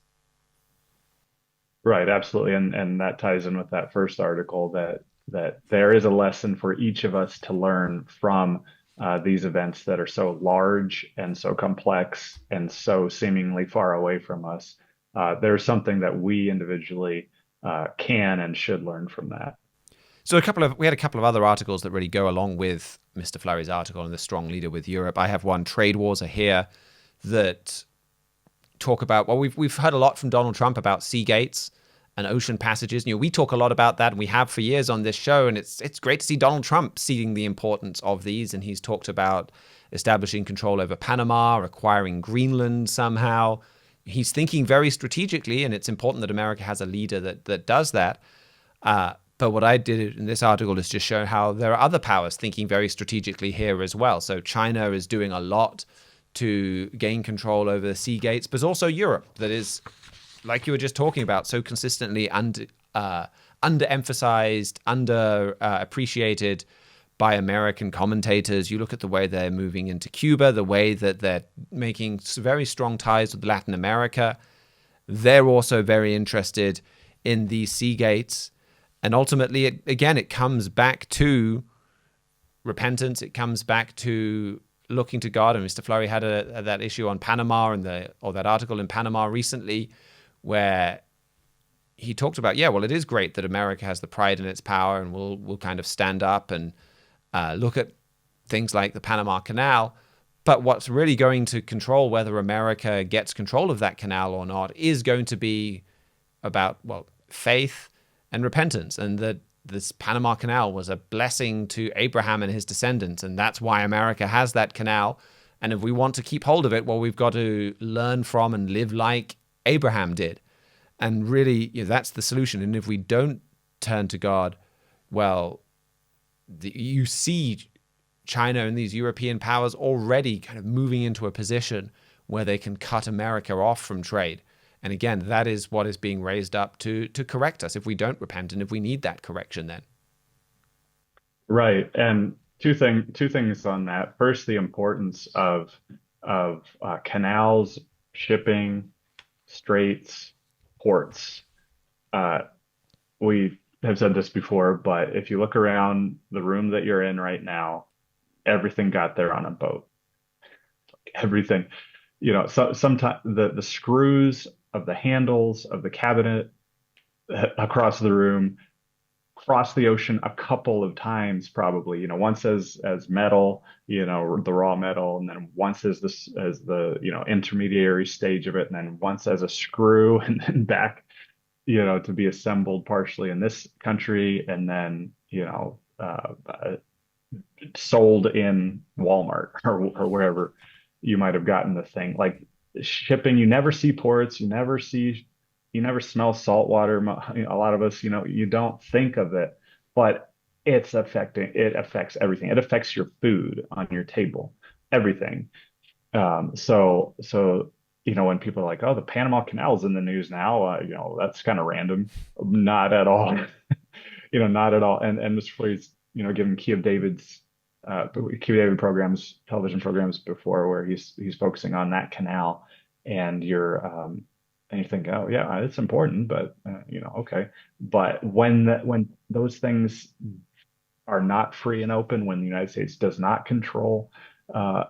Right, absolutely. And that ties in with that first article that there is a lesson for each of us to learn from these events that are so large and so complex and so seemingly far away from us. There's something that we individually can and should learn from that. So we had a couple of other articles that really go along with Mr. Flurry's article on the strong leader with Europe. I have one, Trade Wars Are Here, that talk about, well, we've heard a lot from Donald Trump about sea gates and ocean passages. We talk a lot about that, and we have for years on this show, and it's great to see Donald Trump seeing the importance of these, and he's talked about establishing control over Panama, acquiring Greenland somehow. He's thinking very strategically, and it's important that America has a leader that does that. But what I did in this article is just show how there are other powers thinking very strategically here as well. So China is doing a lot to gain control over the sea gates, but also Europe, that is, like you were just talking about, so consistently underemphasized, underappreciated by American commentators. You look at the way they're moving into Cuba, the way that they're making very strong ties with Latin America. They're also very interested in these sea gates. And ultimately, it comes back to repentance. It comes back to looking to God. And Mr. Flurry had that issue on Panama or that article in Panama recently, where he talked about, it is great that America has the pride in its power, and we'll kind of stand up and look at things like the Panama Canal. But what's really going to control whether America gets control of that canal or not is going to be about, faith and repentance, and that this Panama Canal was a blessing to Abraham and his descendants, and that's why America has that canal. And if we want to keep hold of it, we've got to learn from and live like Abraham did. And really, that's the solution. And if we don't turn to God, you see China and these European powers already kind of moving into a position where they can cut America off from trade. And again, that is what is being raised up to correct us if we don't repent, and if we need that correction then. Right. And two things on that. First, the importance of canals, shipping, straits, ports. We have said this before, but if you look around the room that you're in right now, everything got there on a boat. Everything. So sometimes the screws of the handles of the cabinet across the room cross the ocean a couple of times, probably, once as metal, the raw metal, and then once as the intermediary stage of it, and then once as a screw, and then back, to be assembled partially in this country, and then, sold in Walmart or wherever you might have gotten the thing. Like shipping, you never see ports, you never smell salt water. A lot of us, you don't think of it, but it affects everything. It affects your food on your table, everything. So when people are like, "Oh, the Panama Canal's in the news now," that's kind of random. Not at all. Not at all. And Mr. Floyd's, given Key of David's television programs before, where he's focusing on that canal, and you think, oh yeah, it's important, but okay. But when those things are not free and open, when the United States does not control a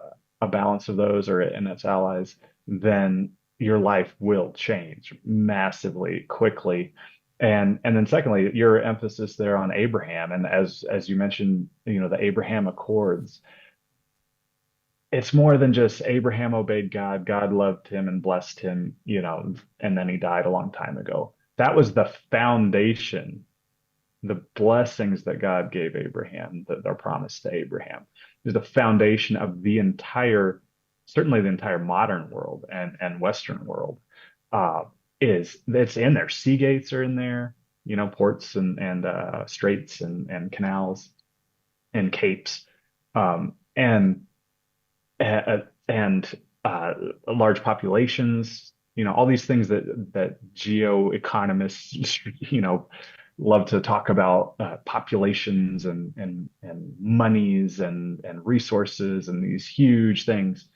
balance of those and its allies, then your life will change massively quickly. And then secondly, your emphasis there on Abraham, and as you mentioned, the Abraham Accords. It's more than just Abraham obeyed God, God loved him and blessed him, and then he died a long time ago. That was the foundation, the blessings that God gave Abraham, that are promised to Abraham, is the foundation of certainly the entire modern world and Western world. It's in there. Sea gates are in there, ports and straits and canals and capes, and large populations, all these things that geo-economists, love to talk about, populations and monies and resources and these huge things,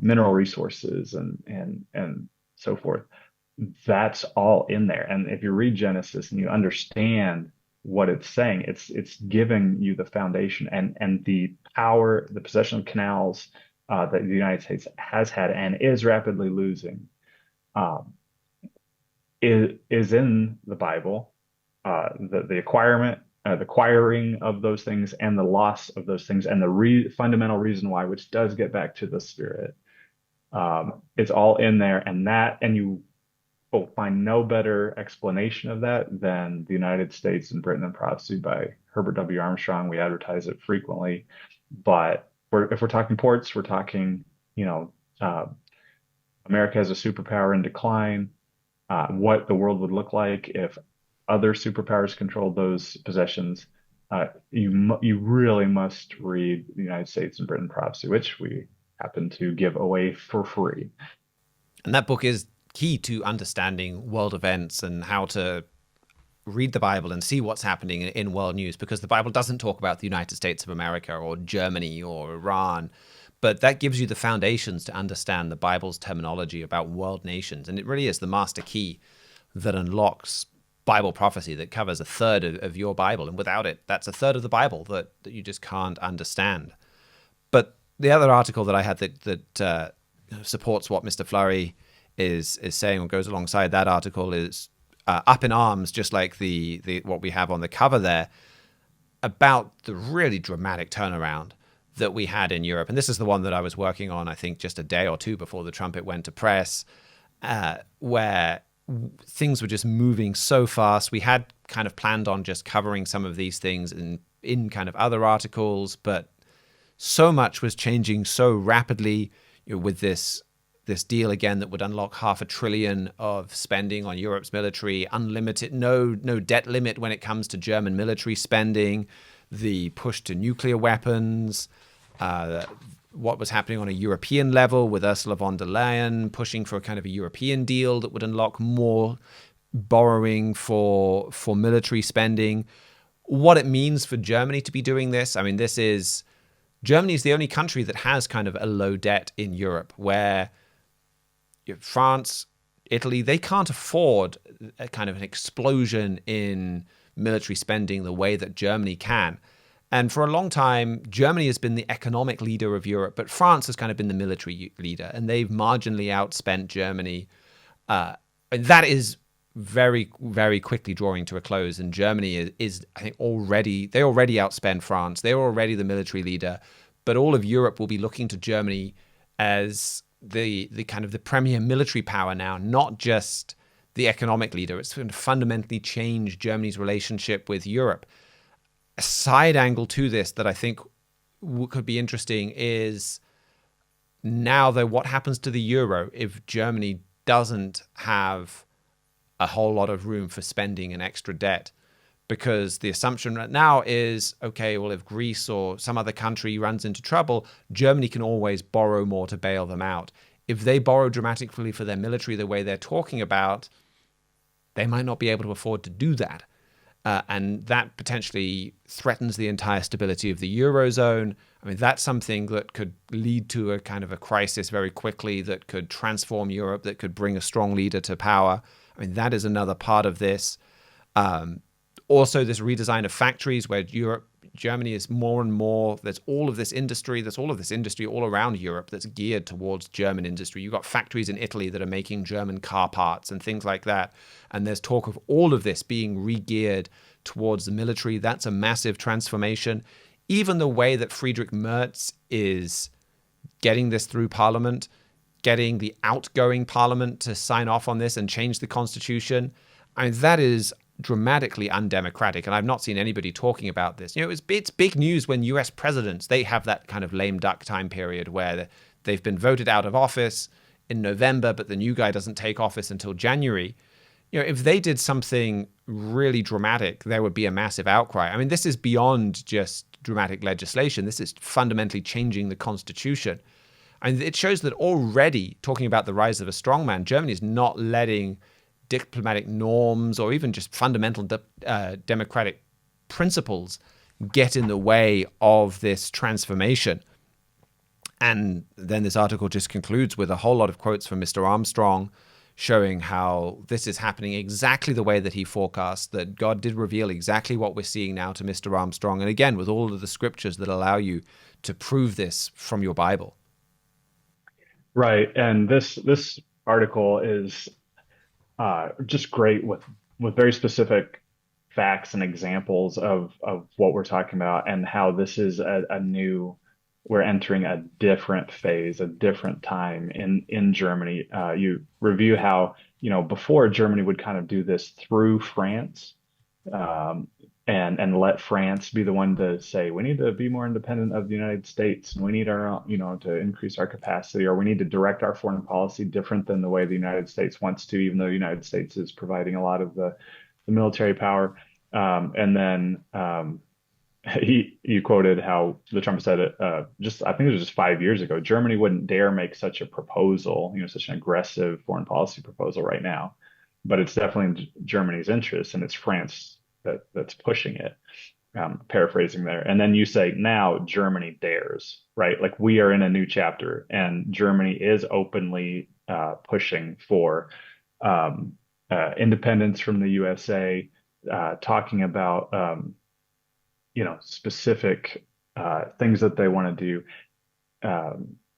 mineral resources and so forth. That's all in there. And if you read Genesis and you understand what it's saying, it's giving you the foundation and the power, the possession of canals that the United States has had and is rapidly losing, is in the Bible. The acquirement the acquiring of those things and the loss of those things and the fundamental reason why, which does get back to the spirit. It's all in there, and you will find no better explanation of that than the United States and Britain and Prophecy by Herbert W. Armstrong. We advertise it frequently, but if we're talking ports, we're talking, you know, uh, America as a superpower in decline, what the world would look like if other superpowers controlled those possessions. You really must read the United States and Britain Prophecy, which we happen to give away for free. And that book is key to understanding world events and how to read the Bible and see what's happening in world news, because the Bible doesn't talk about the United States of America or Germany or Iran, but that gives you the foundations to understand the Bible's terminology about world nations. And it really is the master key that unlocks Bible prophecy that covers a third of your Bible. And without it, that's a third of the Bible that you just can't understand. But the other article that I had that supports what Mr. Flurry is saying, or goes alongside that article, is Up in Arms, just like the what we have on the cover there, about the really dramatic turnaround that we had in Europe. And this is the one that I was working on, I think, just a day or two before the Trumpet went to press, where things were just moving so fast. We had kind of planned on just covering some of these things in kind of other articles, but so much was changing so rapidly, with this deal again that would unlock $500 billion of spending on Europe's military, unlimited, no debt limit when it comes to German military spending, the push to nuclear weapons, what was happening on a European level with Ursula von der Leyen pushing for a kind of a European deal that would unlock more borrowing for military spending. What it means for Germany to be doing this, I mean, Germany is the only country that has kind of a low debt in Europe, where France, Italy, they can't afford a kind of an explosion in military spending the way that Germany can. And for a long time, Germany has been the economic leader of Europe, but France has kind of been the military leader, and they've marginally outspent Germany. And that is very, very quickly drawing to a close. And Germany is I think, they already outspend France. They're already the military leader, but all of Europe will be looking to Germany as the kind of the premier military power now, not just the economic leader. It's going to fundamentally change Germany's relationship with Europe. A side angle to this that I think could be interesting is now, though, what happens to the euro if Germany doesn't have a whole lot of room for spending and extra debt? Because the assumption right now is, okay, well, if Greece or some other country runs into trouble, Germany can always borrow more to bail them out. If they borrow dramatically for their military the way they're talking about, they might not be able to afford to do that. And that potentially threatens the entire stability of the Eurozone. I mean, that's something that could lead to a kind of a crisis very quickly, that could transform Europe, that could bring a strong leader to power. I mean, that is another part of this. Also, this redesign of factories where Germany is more and more, there's all of this industry all around Europe that's geared towards German industry. You've got factories in Italy that are making German car parts and things like that. And there's talk of all of this being re-geared towards the military. That's a massive transformation. Even the way that Friedrich Merz is getting this through Parliament, getting the outgoing Parliament to sign off on this and change the constitution, I mean, that is dramatically undemocratic, and I've not seen anybody talking about this. It's big news when US presidents, they have that kind of lame duck time period where they've been voted out of office in November, but the new guy doesn't take office until January. If they did something really dramatic, there would be a massive outcry. I mean, this is beyond just dramatic legislation. This is fundamentally changing the constitution. And it shows that already, talking about the rise of a strongman, Germany is not letting diplomatic norms or even just fundamental democratic principles get in the way of this transformation. And then this article just concludes with a whole lot of quotes from Mr. Armstrong showing how this is happening exactly the way that he forecast, that God did reveal exactly what we're seeing now to Mr. Armstrong. And again, with all of the scriptures that allow you to prove this from your Bible. Right. And this article is just great with very specific facts and examples of what we're talking about and how this is a new, we're entering a different phase, a different time in Germany. You review how, before Germany would kind of do this through France, um, and let France be the one to say, we need to be more independent of the United States, and we need our, to increase our capacity, or we need to direct our foreign policy different than the way the United States wants to, even though the United States is providing a lot of the military power. And then you quoted how the Trump said it, just I think it was just 5 years ago. Germany wouldn't dare make such a proposal, such an aggressive foreign policy proposal right now, but it's definitely in Germany's interest, and it's France that's pushing it. Paraphrasing there, and then you say now Germany dares, right? Like we are in a new chapter, and Germany is openly pushing for independence from the USA, talking about specific things that they want to do.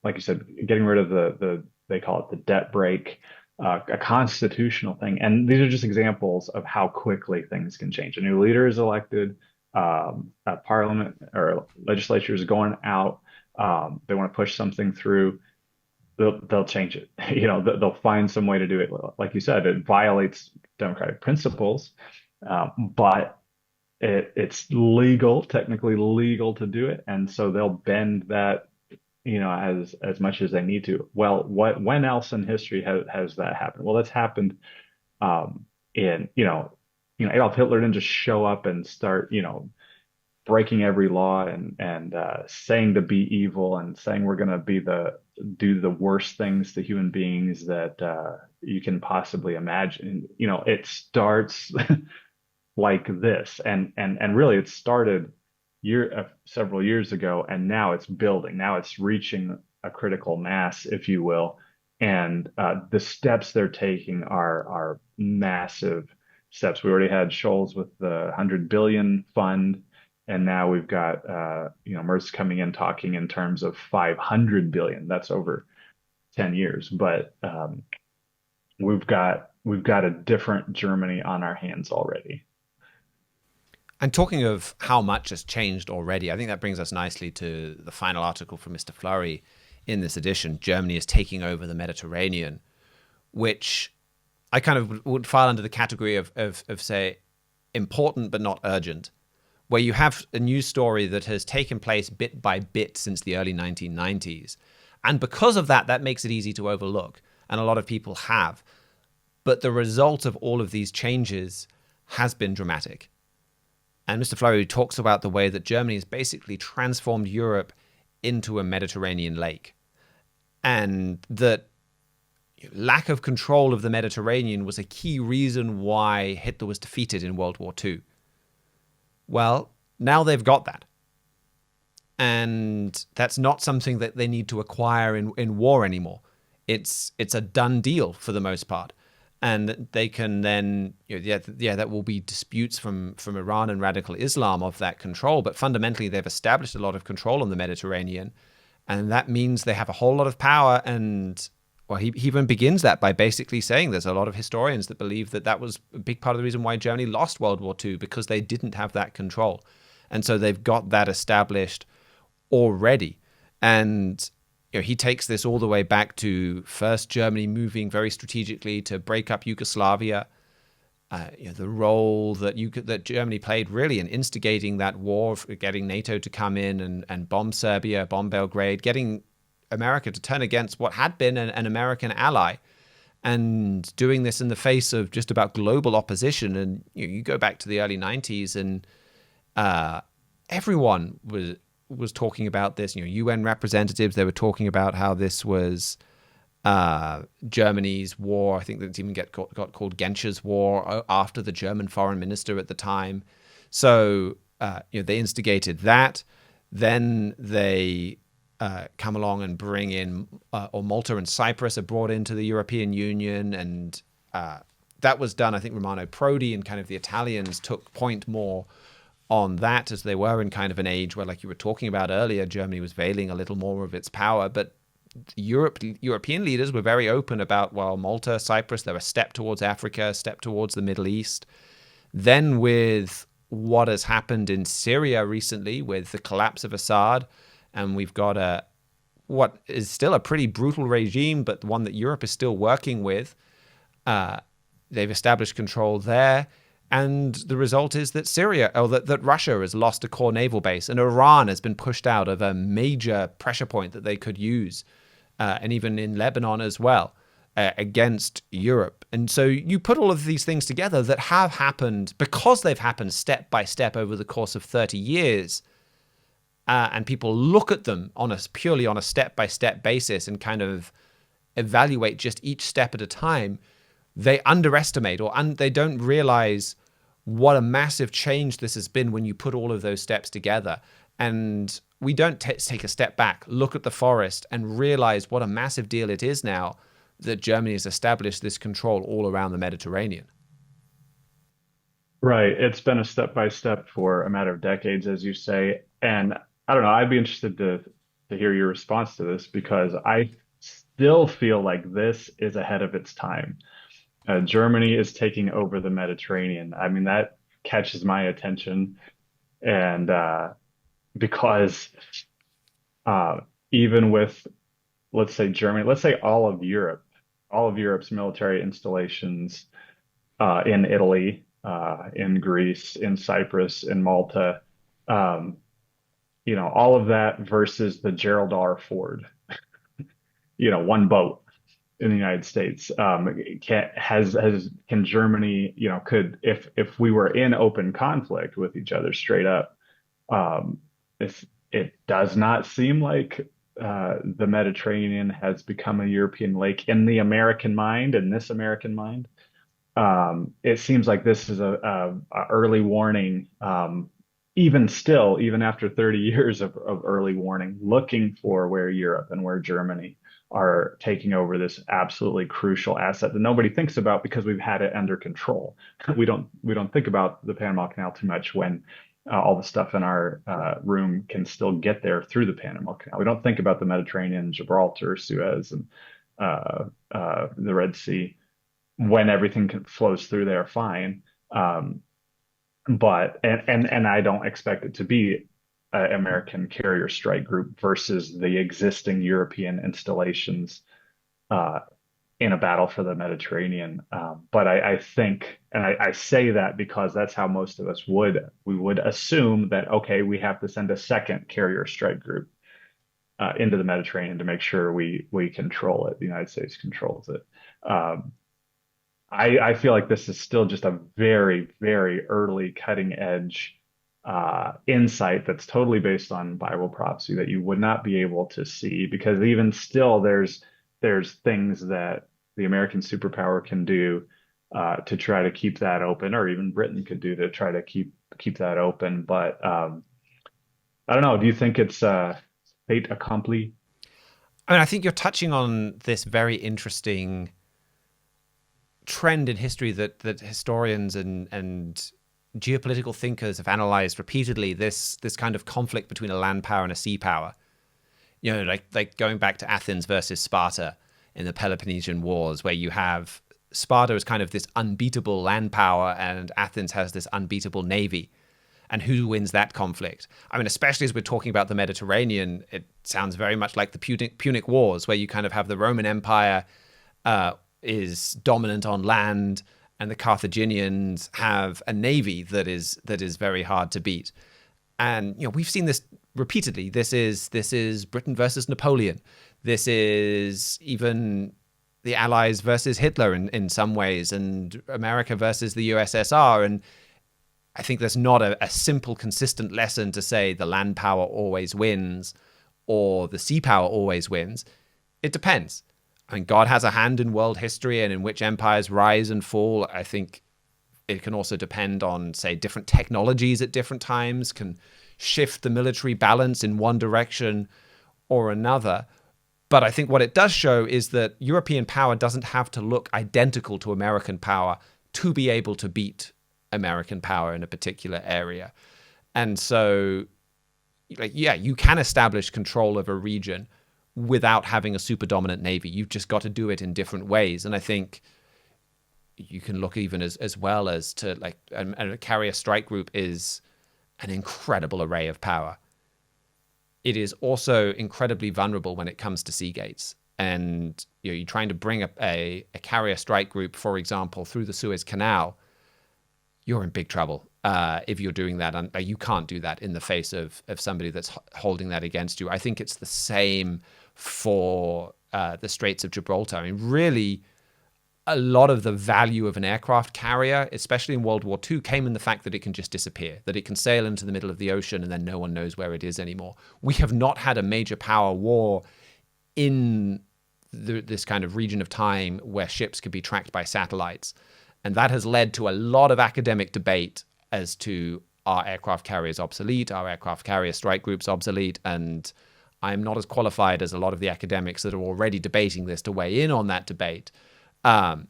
Like you said, getting rid of they call it the debt break, a constitutional thing. And these are just examples of how quickly things can change. A new leader is elected, a parliament or legislature is going out. They want to push something through. They'll change it. They'll find some way to do it. Like you said, it violates democratic principles, but it's legal, technically legal to do it, and so they'll bend that, as much as they need to. Well, when else in history has that happened? Well, that's happened in Adolf Hitler didn't just show up and start breaking every law and saying to be evil and saying we're going to do the worst things to human beings that you can possibly imagine. It starts like this, and really it started several years ago, and now it's building. Now it's reaching a critical mass, if you will, and the steps they're taking are massive steps. We already had Scholz with the 100 billion fund, and now we've got Merz coming in talking in terms of 500 billion. That's over 10 years, but we've got a different Germany on our hands already. And talking of how much has changed already, I think that brings us nicely to the final article from Mr. Fleury in this edition. Germany is taking over the Mediterranean, which I kind of would file under the category of say, important but not urgent, where you have a news story that has taken place bit by bit since the early 1990s. And because of that, that makes it easy to overlook. And a lot of people have. But the result of all of these changes has been dramatic. And Mr. Fleury talks about the way that Germany has basically transformed Europe into a Mediterranean lake. And that lack of control of the Mediterranean was a key reason why Hitler was defeated in World War II. Well, now they've got that. And that's not something that they need to acquire in war anymore. It's a done deal for the most part. And they can then, that will be disputes from Iran and radical Islam of that control. But fundamentally, they've established a lot of control on the Mediterranean. And that means they have a whole lot of power. And well, he even begins that by basically saying there's a lot of historians that believe that was a big part of the reason why Germany lost World War II, because they didn't have that control. And so they've got that established already. And he takes this all the way back to first Germany moving very strategically to break up Yugoslavia, the role that Germany played really in instigating that war, getting NATO to come in and bomb Serbia, bomb Belgrade, getting America to turn against what had been an American ally, and doing this in the face of just about global opposition. And you go back to the early 90s, and everyone was talking about this. UN representatives, they were talking about how this was Germany's war. I think that even got called Genscher's War after the German foreign minister at the time. So they instigated that. Then they come along and bring in, or Malta and Cyprus are brought into the European Union, and that was done. I think Romano Prodi and kind of the Italians took point more on that, as they were in kind of an age where, like you were talking about earlier, Germany was veiling a little more of its power. But European leaders were very open about, well, Malta, Cyprus, they're a step towards Africa, a step towards the Middle East. Then with what has happened in Syria recently with the collapse of Assad, and we've got what is still a pretty brutal regime, but one that Europe is still working with. They've established control there. And the result is that that Russia has lost a core naval base, and Iran has been pushed out of a major pressure point that they could use, and even in Lebanon as well, against Europe. And so you put all of these things together that have happened because they've happened step by step over the course of 30 years, and people look at them purely on a step-by-step basis and kind of evaluate just each step at a time. They underestimate they don't realize what a massive change this has been when you put all of those steps together. And we don't take a step back, look at the forest, and realize what a massive deal it is now that Germany has established this control all around the Mediterranean. Right. It's been a step by step for a matter of decades, as you say. And I don't know, I'd be interested to hear your response to this, because I still feel like this is ahead of its time. Germany is taking over the Mediterranean. I mean, that catches my attention. And because even with, let's say Germany, let's say all of Europe's military installations in Italy, in Greece, in Cyprus, in Malta, all of that versus the Gerald R. Ford, one boat in the United States. Can Germany, if we were in open conflict with each other straight up, it does not seem like the Mediterranean has become a European lake in the American mind, in this American mind. It seems like this is a early warning, even after 30 years of early warning, looking for where Europe and where Germany are taking over this absolutely crucial asset that nobody thinks about because we've had it under control. We don't think about the Panama Canal too much when all the stuff in our room can still get there through the Panama Canal. We don't think about the Mediterranean, Gibraltar, Suez, and the Red Sea when everything flows through there fine. But I don't expect it to be an American carrier strike group versus the existing European installations in a battle for the Mediterranean. But I think, and I say that because that's how most of us would assume that, okay, we have to send a second carrier strike group into the Mediterranean to make sure we control it. The United States controls it. I feel like this is still just a very, very early cutting edge insight that's totally based on Bible prophecy that you would not be able to see, because even still there's things that the American superpower can do to try to keep that open, or even Britain could do to try to keep that open. But I don't know. Do you think it's fait accompli? I mean, I think you're touching on this very interesting trend in history that historians and geopolitical thinkers have analyzed repeatedly, this kind of conflict between a land power and a sea power. Like going back to Athens versus Sparta in the Peloponnesian Wars, where you have Sparta as kind of this unbeatable land power and Athens has this unbeatable navy. And who wins that conflict? I mean, especially as we're talking about the Mediterranean, it sounds very much like the Punic Wars, where you kind of have the Roman Empire is dominant on land, and the Carthaginians have a navy that is very hard to beat. And we've seen this repeatedly. This is Britain versus Napoleon. This is even the Allies versus Hitler in some ways, and America versus the USSR. And I think there's not a simple, consistent lesson to say the land power always wins or the sea power always wins. It depends. I mean, God has a hand in world history and in which empires rise and fall. I think it can also depend on, say, different technologies at different times can shift the military balance in one direction or another. But I think what it does show is that European power doesn't have to look identical to American power to be able to beat American power in a particular area. And so, you can establish control of a region without having a super dominant navy. You've just got to do it in different ways. And I think you can look even as well as to like a carrier strike group is an incredible array of power. It is also incredibly vulnerable when it comes to sea gates. And you're trying to bring a carrier strike group, for example, through the Suez Canal. You're in big trouble if you're doing that. And you can't do that in the face of somebody that's holding that against you. I think it's the same for the Straits of Gibraltar. I mean, really, a lot of the value of an aircraft carrier, especially in World War II, came in the fact that it can just disappear, that it can sail into the middle of the ocean and then no one knows where it is anymore. We have not had a major power war in this kind of region of time where ships could be tracked by satellites. And that has led to a lot of academic debate as to, are aircraft carriers obsolete? Are aircraft carrier strike groups obsolete? And I'm not as qualified as a lot of the academics that are already debating this to weigh in on that debate. But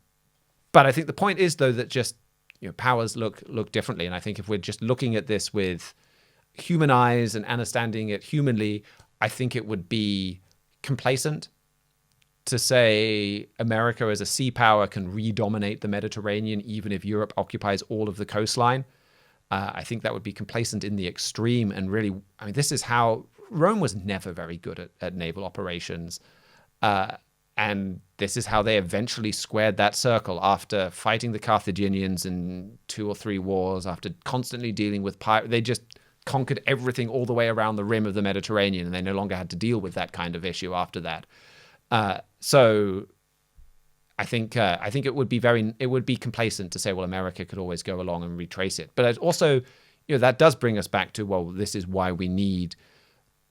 I think the point is, though, that just powers look differently. And I think if we're just looking at this with human eyes and understanding it humanly, I think it would be complacent to say America as a sea power can redominate the Mediterranean, even if Europe occupies all of the coastline. I think that would be complacent in the extreme. And really, I mean, this is how Rome was never very good at naval operations. And this is how they eventually squared that circle after fighting the Carthaginians in 2 or 3 wars, after constantly dealing with pirates. They just conquered everything all the way around the rim of the Mediterranean, and they no longer had to deal with that kind of issue after that. So I think it would be complacent to say, well, America could always go along and retrace it. But also, that does bring us back to, well, this is why we need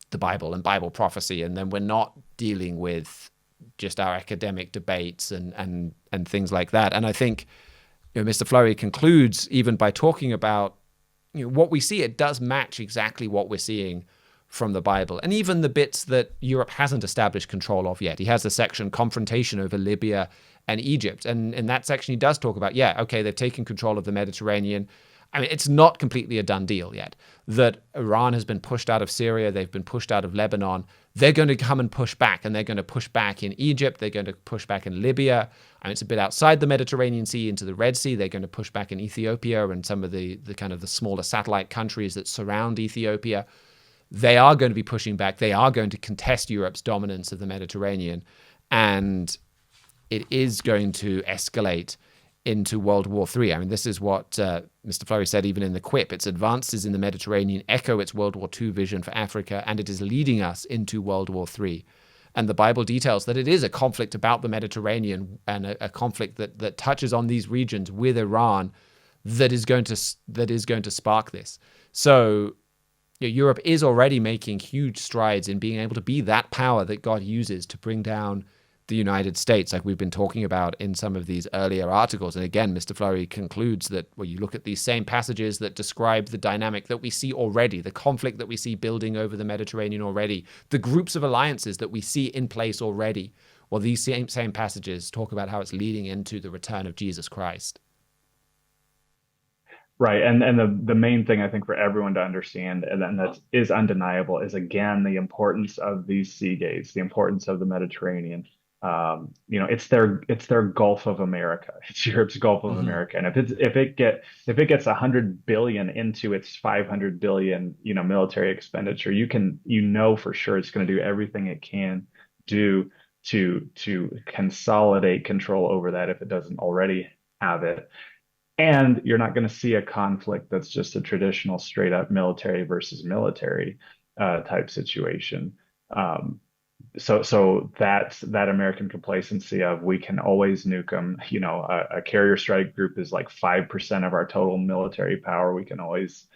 the Bible and Bible prophecy, and then we're not dealing with just our academic debates and things like that. And I think Mr. Fleury concludes even by talking about what we see. It does match exactly what we're seeing from the Bible, and even the bits that Europe hasn't established control of yet. He has a section, confrontation over Libya and Egypt, and in that section he does talk about, they've taken control of the Mediterranean. I mean, it's not completely a done deal yet. That Iran has been pushed out of Syria, they've been pushed out of Lebanon. They're going to come and push back, and they're going to push back in Egypt. They're going to push back in Libya. I mean, it's a bit outside the Mediterranean Sea into the Red Sea. They're going to push back in Ethiopia and some of the kind of the smaller satellite countries that surround Ethiopia. They are going to be pushing back. They are going to contest Europe's dominance of the Mediterranean. And it is going to escalate into World War III. I mean, this is what Mr. Fleury said even in the quip. Its advances in the Mediterranean echo its World War II vision for Africa, and it is leading us into World War III. And the Bible details that it is a conflict about the Mediterranean and a conflict that touches on these regions with Iran that is going to spark this. So Europe is already making huge strides in being able to be that power that God uses to bring down the United States, like we've been talking about in some of these earlier articles. And again, Mr. Fleury concludes that when you look at these same passages that describe the dynamic that we see already, the conflict that we see building over the Mediterranean already, the groups of alliances that we see in place already, well, these same passages talk about how it's leading into the return of Jesus Christ. Right. And the main thing I think for everyone to understand, and that is undeniable, is again the importance of these sea gates, the importance of the Mediterranean. It's their Gulf of America. It's Europe's Gulf of America. And if it gets 100 billion into its 500 billion, military expenditure, for sure it's going to do everything it can do to consolidate control over that if it doesn't already have it. And you're not going to see a conflict that's just a traditional straight up military versus military type situation. So that's that American complacency of we can always nuke them. A carrier strike group is like 5% of our total military power. We can always,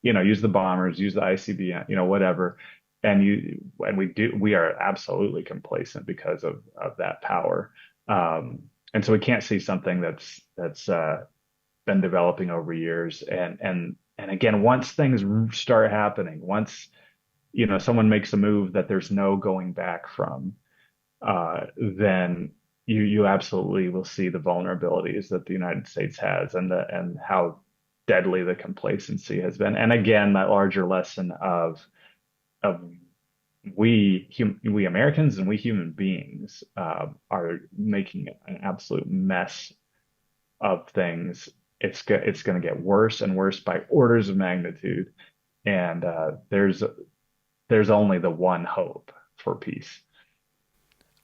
use the bombers, use the ICBM, whatever. We are absolutely complacent because of that power. And so we can't see something that's been developing over years. And again, once things start happening, once someone makes a move that there's no going back from, then you absolutely will see the vulnerabilities that the United States has and how deadly the complacency has been. And again, that larger lesson of we Americans and we human beings are making an absolute mess of things, it's going to get worse and worse by orders of magnitude. And there's only the one hope for peace.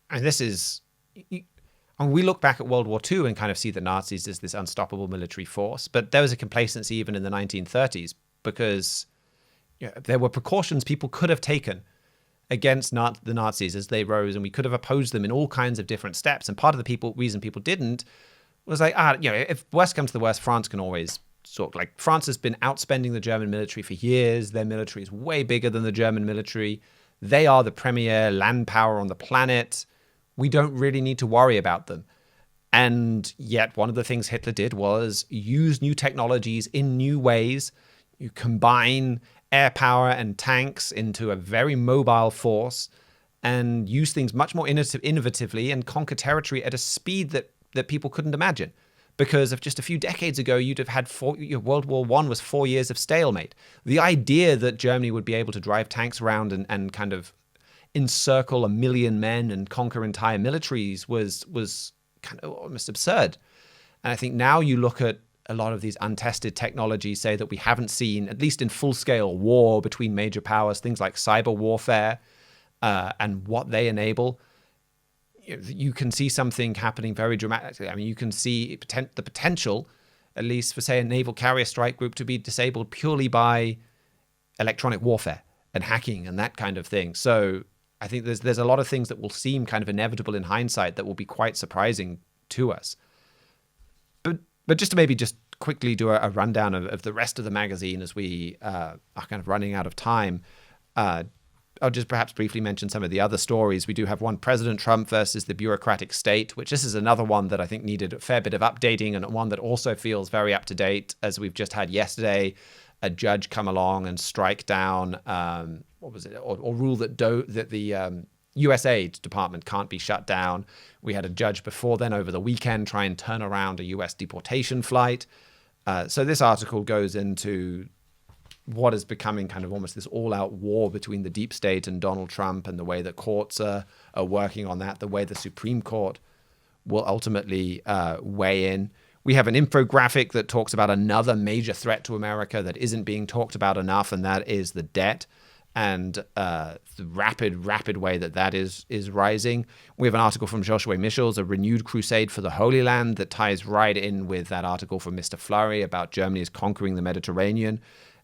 And this is, and we look back at World War II and kind of see the Nazis as this unstoppable military force, but there was a complacency even in the 1930s because there were precautions people could have taken against the Nazis as they rose, and we could have opposed them in all kinds of different steps. And part of the reason people didn't was like, if worst comes to the worst, France can always France has been outspending the German military for years. Their military is way bigger than the German military. They are the premier land power on the planet. We don't really need to worry about them. And yet one of the things Hitler did was use new technologies in new ways. You combine air power and tanks into a very mobile force and use things much more innovatively and conquer territory at a speed that people couldn't imagine. Because of just a few decades ago, you'd have had World War I was 4 years of stalemate. The idea that Germany would be able to drive tanks around and kind of encircle 1 million men and conquer entire militaries was kind of almost absurd. And I think now you look at a lot of these untested technologies, say that we haven't seen, at least in full-scale war between major powers, things like cyber warfare and what they enable. You can see something happening very dramatically. I mean, you can see the potential, at least for, say, a naval carrier strike group to be disabled purely by electronic warfare and hacking and that kind of thing. So I think there's a lot of things that will seem kind of inevitable in hindsight that will be quite surprising to us. But just to maybe just quickly do a rundown of the rest of the magazine as we are kind of running out of time. I'll just perhaps briefly mention some of the other stories. We do have one, President Trump versus the Bureaucratic State, which this is another one that I think needed a fair bit of updating and one that also feels very up to date, as we've just had yesterday a judge come along and strike down, or rule that the USAID department can't be shut down. We had a judge before then over the weekend try and turn around a US deportation flight. So this article goes into what is becoming kind of almost this all-out war between the deep state and Donald Trump, and the way that courts are working on that, the way the Supreme Court will ultimately weigh in. We have an infographic that talks about another major threat to America that isn't being talked about enough, and that is the debt and the rapid way that is rising. We have an article from Joshua Michels, A Renewed Crusade for the Holy Land, that ties right in with that article from Mr. Flurry about Germany's conquering the Mediterranean,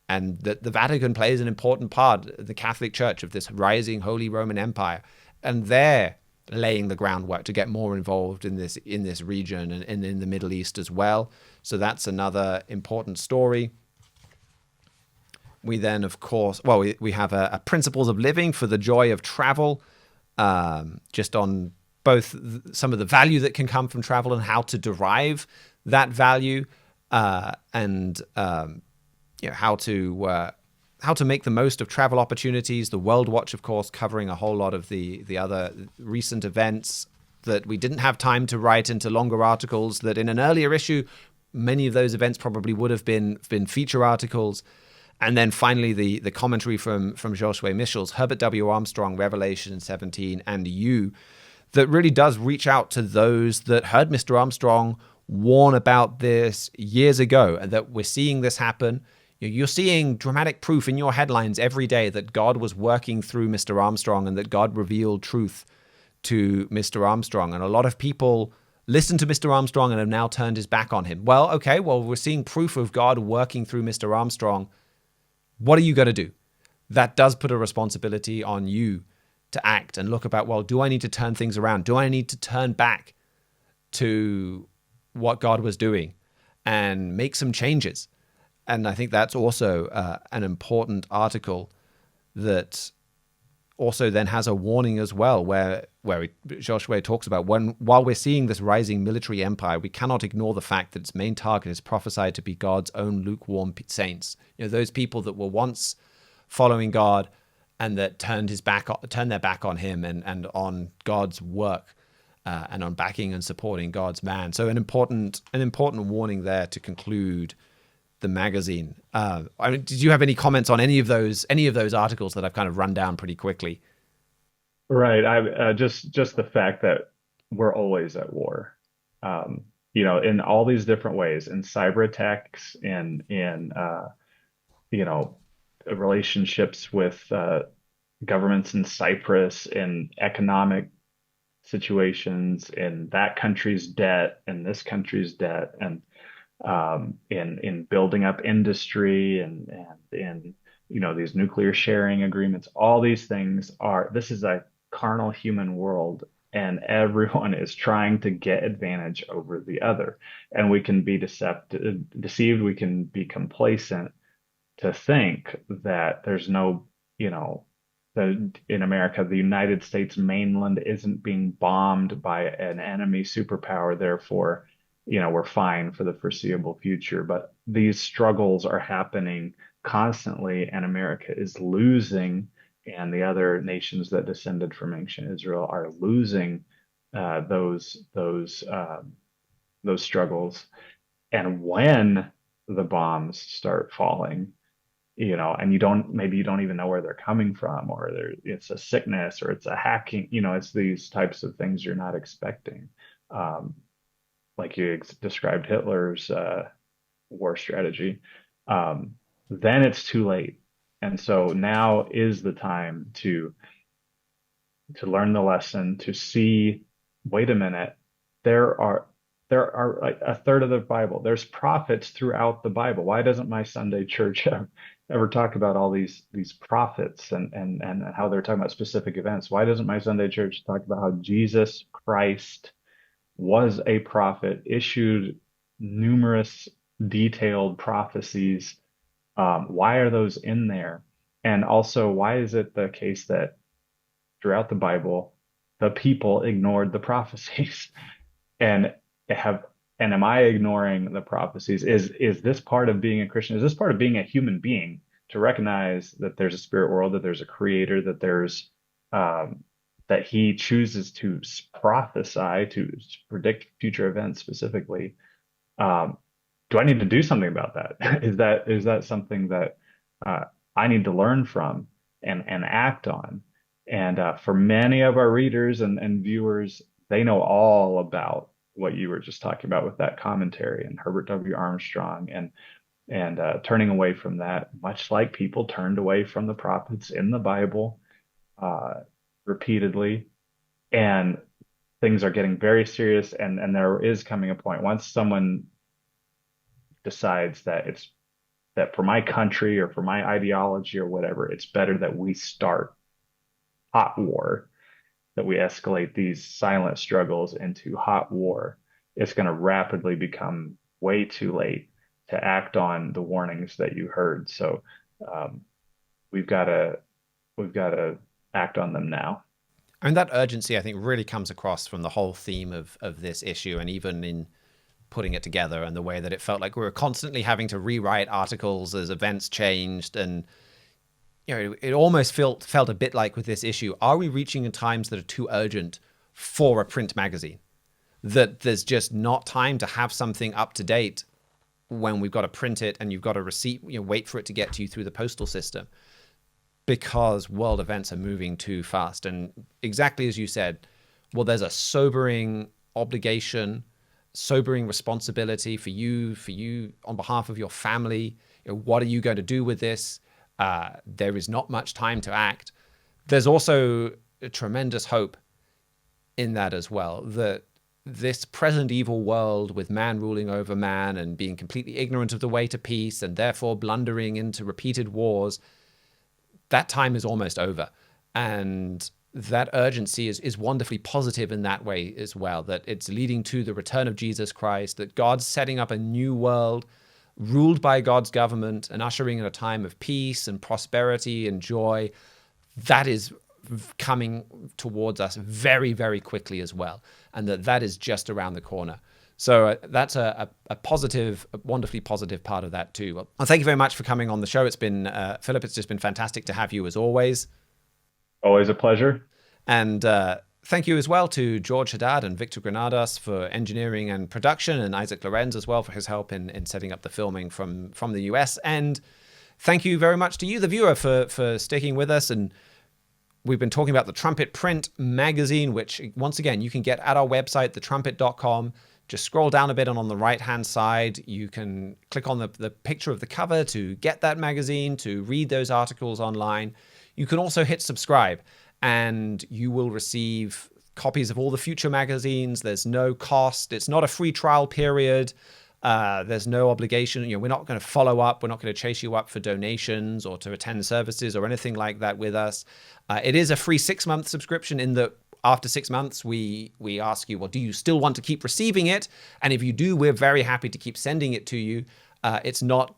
and that the Vatican plays an important part, the Catholic Church, of this rising Holy Roman Empire. And they're laying the groundwork to get more involved in this region and in the Middle East as well. So that's another important story. We then, of course, we have a Principles of Living for the Joy of Travel, just on both some of the value that can come from travel and how to derive that value, and how to make the most of travel opportunities. The World Watch, of course, covering a whole lot of the other recent events that we didn't have time to write into longer articles, that in an earlier issue, many of those events probably would have been feature articles. And then finally, the commentary from Joshua Michels, Herbert W. Armstrong, Revelation 17, and You, that really does reach out to those that heard Mr. Armstrong warn about this years ago, and that we're seeing this happen. You're seeing dramatic proof in your headlines every day that God was working through Mr. Armstrong and that God revealed truth to Mr. Armstrong. And a lot of people listened to Mr. Armstrong and have now turned his back on him. We're seeing proof of God working through Mr. Armstrong. What are you going to do? That does put a responsibility on you to act and look about, do I need to turn things around? Do I need to turn back to what God was doing and make some changes? And I think that's also an important article that also then has a warning as well, where Joshua talks about while we're seeing this rising military empire, we cannot ignore the fact that its main target is prophesied to be God's own lukewarm saints. Those people that were once following God and that turned their back on him and on God's work, and on backing and supporting God's man. So an important warning there to conclude the magazine. Did you have any comments on any of those articles that I've kind of run down pretty quickly? Right. I just the fact that we're always at war. in all these different ways, in cyber attacks, in relationships with governments in Cyprus, in economic situations, in that country's debt and this country's debt, and in building up industry and in these nuclear sharing agreements. All these things this is a carnal human world, and everyone is trying to get advantage over the other. And we can be deceived, we can be complacent to think that there's no, in America, the United States mainland isn't being bombed by an enemy superpower. Therefore, we're fine for the foreseeable future. But these struggles are happening constantly, and America is losing, and the other nations that descended from ancient Israel are losing those struggles. And when the bombs start falling, and maybe you don't even know where they're coming from, or it's a sickness, or it's a hacking, it's these types of things you're not expecting. Like you described Hitler's war strategy, then it's too late. And so now is the time to learn the lesson, to see, wait a minute, there are like a third of the Bible. There's prophets throughout the Bible. Why doesn't my Sunday church ever talk about all these prophets and how they're talking about specific events? Why doesn't my Sunday church talk about how Jesus Christ was a prophet, issued numerous detailed prophecies? Why are those in there? And also, why is it the case that throughout the Bible, the people ignored the prophecies? And am I ignoring the prophecies? Is this part of being a Christian? Is this part of being a human being, to recognize that there's a spirit world, that there's a creator, that there's that he chooses to prophesy, to predict future events specifically? Do I need to do something about that? Is that something that I need to learn from and act on? And for many of our readers and viewers, they know all about what you were just talking about with that commentary and Herbert W. Armstrong, and turning away from that, much like people turned away from the prophets in the Bible repeatedly. And things are getting very serious, and there is coming a point once someone decides that for my country or for my ideology or whatever, it's better that we start hot war, that we escalate these silent struggles into hot war. It's going to rapidly become way too late to act on the warnings that you heard. So we've got to act on them now. And that urgency, I think, really comes across from the whole theme of this issue, and even in putting it together, and the way that it felt like we were constantly having to rewrite articles as events changed. And it almost felt a bit like with this issue, are we reaching in times that are too urgent for a print magazine? That there's just not time to have something up to date when we've got to print it and you've got a receipt, wait for it to get to you through the postal system, because world events are moving too fast. And exactly as you said, well, there's a sobering obligation, sobering responsibility for you on behalf of your family. What are you going to do with this? There is not much time to act. There's also a tremendous hope in that as well, that this present evil world with man ruling over man and being completely ignorant of the way to peace and therefore blundering into repeated wars, that time is almost over. And that urgency is wonderfully positive in that way as well, that it's leading to the return of Jesus Christ, that God's setting up a new world ruled by God's government and ushering in a time of peace and prosperity and joy. That is coming towards us very, very quickly as well. And that is just around the corner. So that's a positive, a wonderfully positive part of that too. Well, thank you very much for coming on the show. It's been, Philip, it's just been fantastic to have you as always. Always a pleasure. And thank you as well to George Haddad and Victor Granados for engineering and production, and Isaac Lorenz as well for his help in setting up the filming from the US. And thank you very much to you, the viewer, for sticking with us. And we've been talking about the Trumpet print magazine, which once again, you can get at our website, thetrumpet.com. just scroll down a bit, and on the right-hand side, you can click on the picture of the cover to get that magazine, to read those articles online. You can also hit subscribe, and you will receive copies of all the future magazines. There's no cost. It's not a free trial period. There's no obligation. We're not going to follow up. We're not going to chase you up for donations or to attend services or anything like that with us. It is a free 6-month subscription, in that after 6 months, we ask you, well, do you still want to keep receiving it? And if you do, we're very happy to keep sending it to you. It's not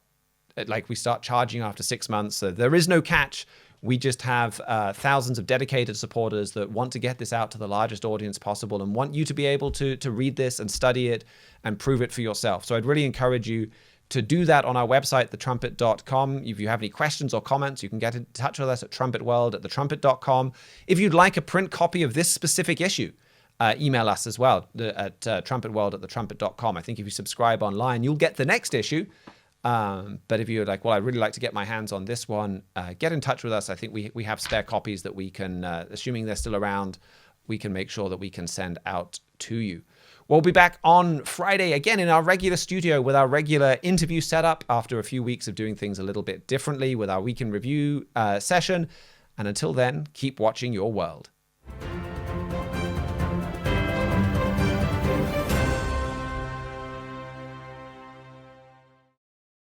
like we start charging after 6 months. So there is no catch. We just have thousands of dedicated supporters that want to get this out to the largest audience possible and want you to be able to read this and study it and prove it for yourself. So I'd really encourage you to do that on our website, thetrumpet.com. If you have any questions or comments, you can get in touch with us at trumpetworld@thetrumpet.com. If you'd like a print copy of this specific issue, email us as well at trumpetworld@thetrumpet.com. I think if you subscribe online, you'll get the next issue. But if you're like, well, I'd really like to get my hands on this one, get in touch with us. I think we have spare copies that we can, assuming they're still around, we can make sure that we can send out to you. We'll be back on Friday again in our regular studio with our regular interview setup after a few weeks of doing things a little bit differently with our week in review session. And until then, keep watching your world.